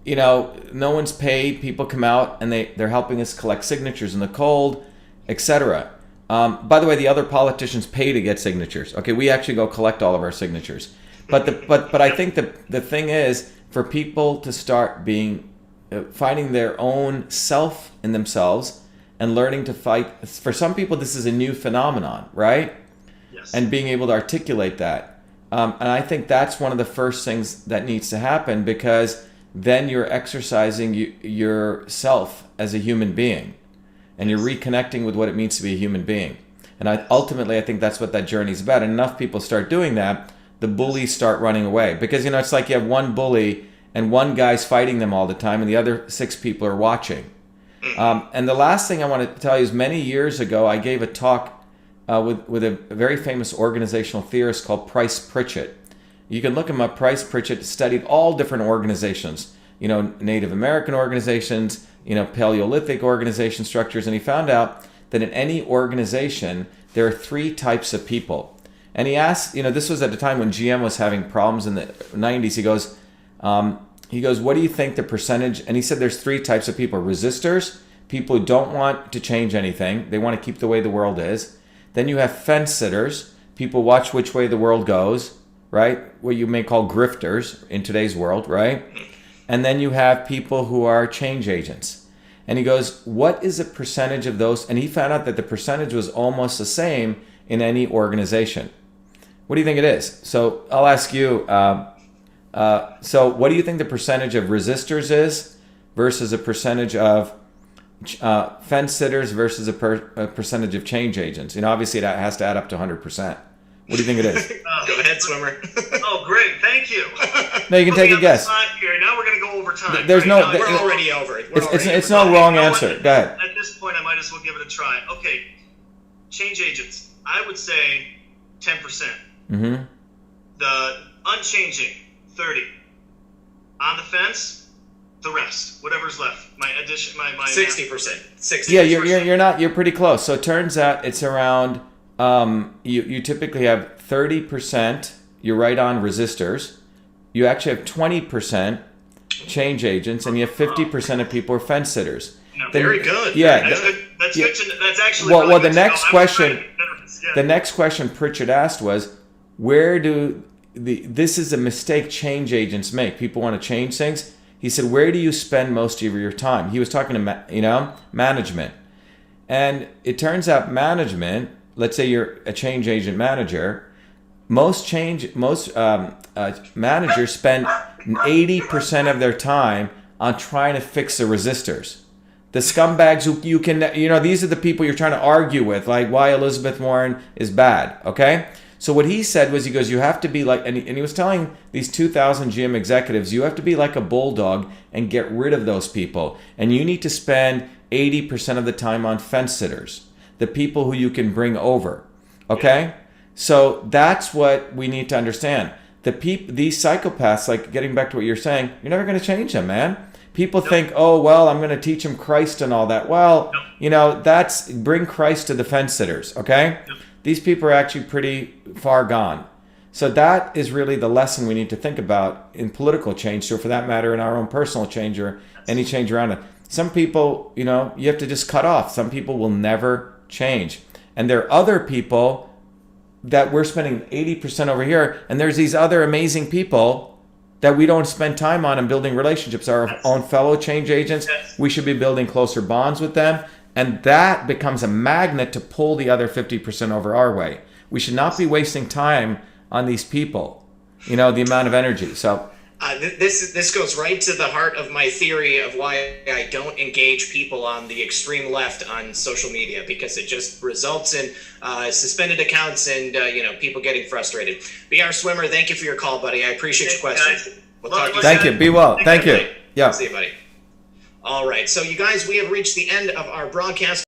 [SPEAKER 2] you know, no one's paid. People come out and they're helping us collect signatures in the cold, etc. By the way, the other politicians pay to get signatures. Okay, we actually go collect all of our signatures. But I think the thing is for people to start finding their own self in themselves and learning to fight. For some people, this is a new phenomenon, right? Yes. And being able to articulate that. And I think that's one of the first things that needs to happen, because then you're exercising yourself as a human being, and you're reconnecting with what it means to be a human being. And ultimately, I think that's what that journey is about. And enough people start doing that, the bullies start running away. Because, you know, it's like you have one bully and one guy's fighting them all the time and the other 6 people are watching. And the last thing I want to tell you is many years ago, I gave a talk with a very famous organizational theorist called Price Pritchett. You can look him up. Price Pritchett studied all different organizations, you know, Native American organizations, you know, Paleolithic organization structures, and he found out that in any organization, there are 3 types of people. And he asked, you know, this was at a time when GM was having problems in the 90s. He goes, what do you think the percentage? And he said there's 3 types of people: resistors, people who don't want to change anything. They want to keep the way the world is. Then you have fence sitters, people watch which way the world goes, right? What you may call grifters in today's world, right? And then you have people who are change agents. And he goes, what is a percentage of those? And he found out that the percentage was almost the same in any organization. What do you think it is? So I'll ask you, so what do you think the percentage of resistors is versus a percentage of fence sitters versus a percentage of change agents? You know, obviously it has to add up to 100%. What do you think it is?
[SPEAKER 1] Go ahead, swimmer.
[SPEAKER 8] Oh, great. Thank you.
[SPEAKER 2] No, you can take a guess.
[SPEAKER 8] Here. Now we're going to go over time.
[SPEAKER 2] There's
[SPEAKER 8] right?
[SPEAKER 2] no...
[SPEAKER 1] We're already over it.
[SPEAKER 2] It's no wrong answer. Go ahead.
[SPEAKER 8] At this point, I might as well give it a try. Okay. Change agents. I would say 10%.
[SPEAKER 2] Mm-hmm.
[SPEAKER 8] The unchanging, 30. On the fence, the rest, whatever's left. My addition, my
[SPEAKER 1] 60%. 60%.
[SPEAKER 2] Yeah, you're pretty close. So it turns out it's around. You typically have 30%. You're right on resistors. You actually have 20% change agents, and you have 50% of people are fence sitters.
[SPEAKER 8] No,
[SPEAKER 1] very good.
[SPEAKER 2] Yeah,
[SPEAKER 8] That's good. That's
[SPEAKER 2] yeah.
[SPEAKER 8] good. That's actually
[SPEAKER 2] Well,
[SPEAKER 8] really
[SPEAKER 2] the
[SPEAKER 8] good to
[SPEAKER 2] next
[SPEAKER 8] know.
[SPEAKER 2] question.
[SPEAKER 8] Yeah.
[SPEAKER 2] The next question Pritchard asked was, where do this is a mistake change agents make. People want to change things. He said, where do you spend most of your time? He was talking to management, and it turns out management. Let's say you're a change agent manager. Most managers spend 80% of their time on trying to fix the resistors. The scumbags who you can, these are the people you're trying to argue with, like why Elizabeth Warren is bad, okay? So what he said was, he goes, you have to be like, and he was telling these 2,000 GM executives, you have to be like a bulldog and get rid of those people. And you need to spend 80% of the time on fence sitters, the people who you can bring over, okay? So that's what we need to understand. These psychopaths, like getting back to what you're saying, you're never going to change them, man. People think, oh, well, I'm going to teach them Christ and all that. Well, that's bring Christ to the fence sitters, okay? These people are actually pretty far gone. So that is really the lesson we need to think about in political change, or for that matter, in our own personal change or any change around it. Some people, you have to just cut off. Some people will never change. And there are other people that we're spending 80% over here, and there's these other amazing people that we don't spend time on and building relationships. Our own fellow change agents, we should be building closer bonds with them, and that becomes a magnet to pull the other 50% over our way. We should not be wasting time on these people, the amount of energy. So
[SPEAKER 1] this goes right to the heart of my theory of why I don't engage people on the extreme left on social media, because it just results in suspended accounts and people getting frustrated. BR Swimmer, thank you for your call, buddy. I appreciate your question. We'll talk to you
[SPEAKER 2] thank
[SPEAKER 1] soon.
[SPEAKER 2] you. Be well. Thank you. Yeah.
[SPEAKER 1] See you, buddy. All right. So you guys, we have reached the end of our broadcast.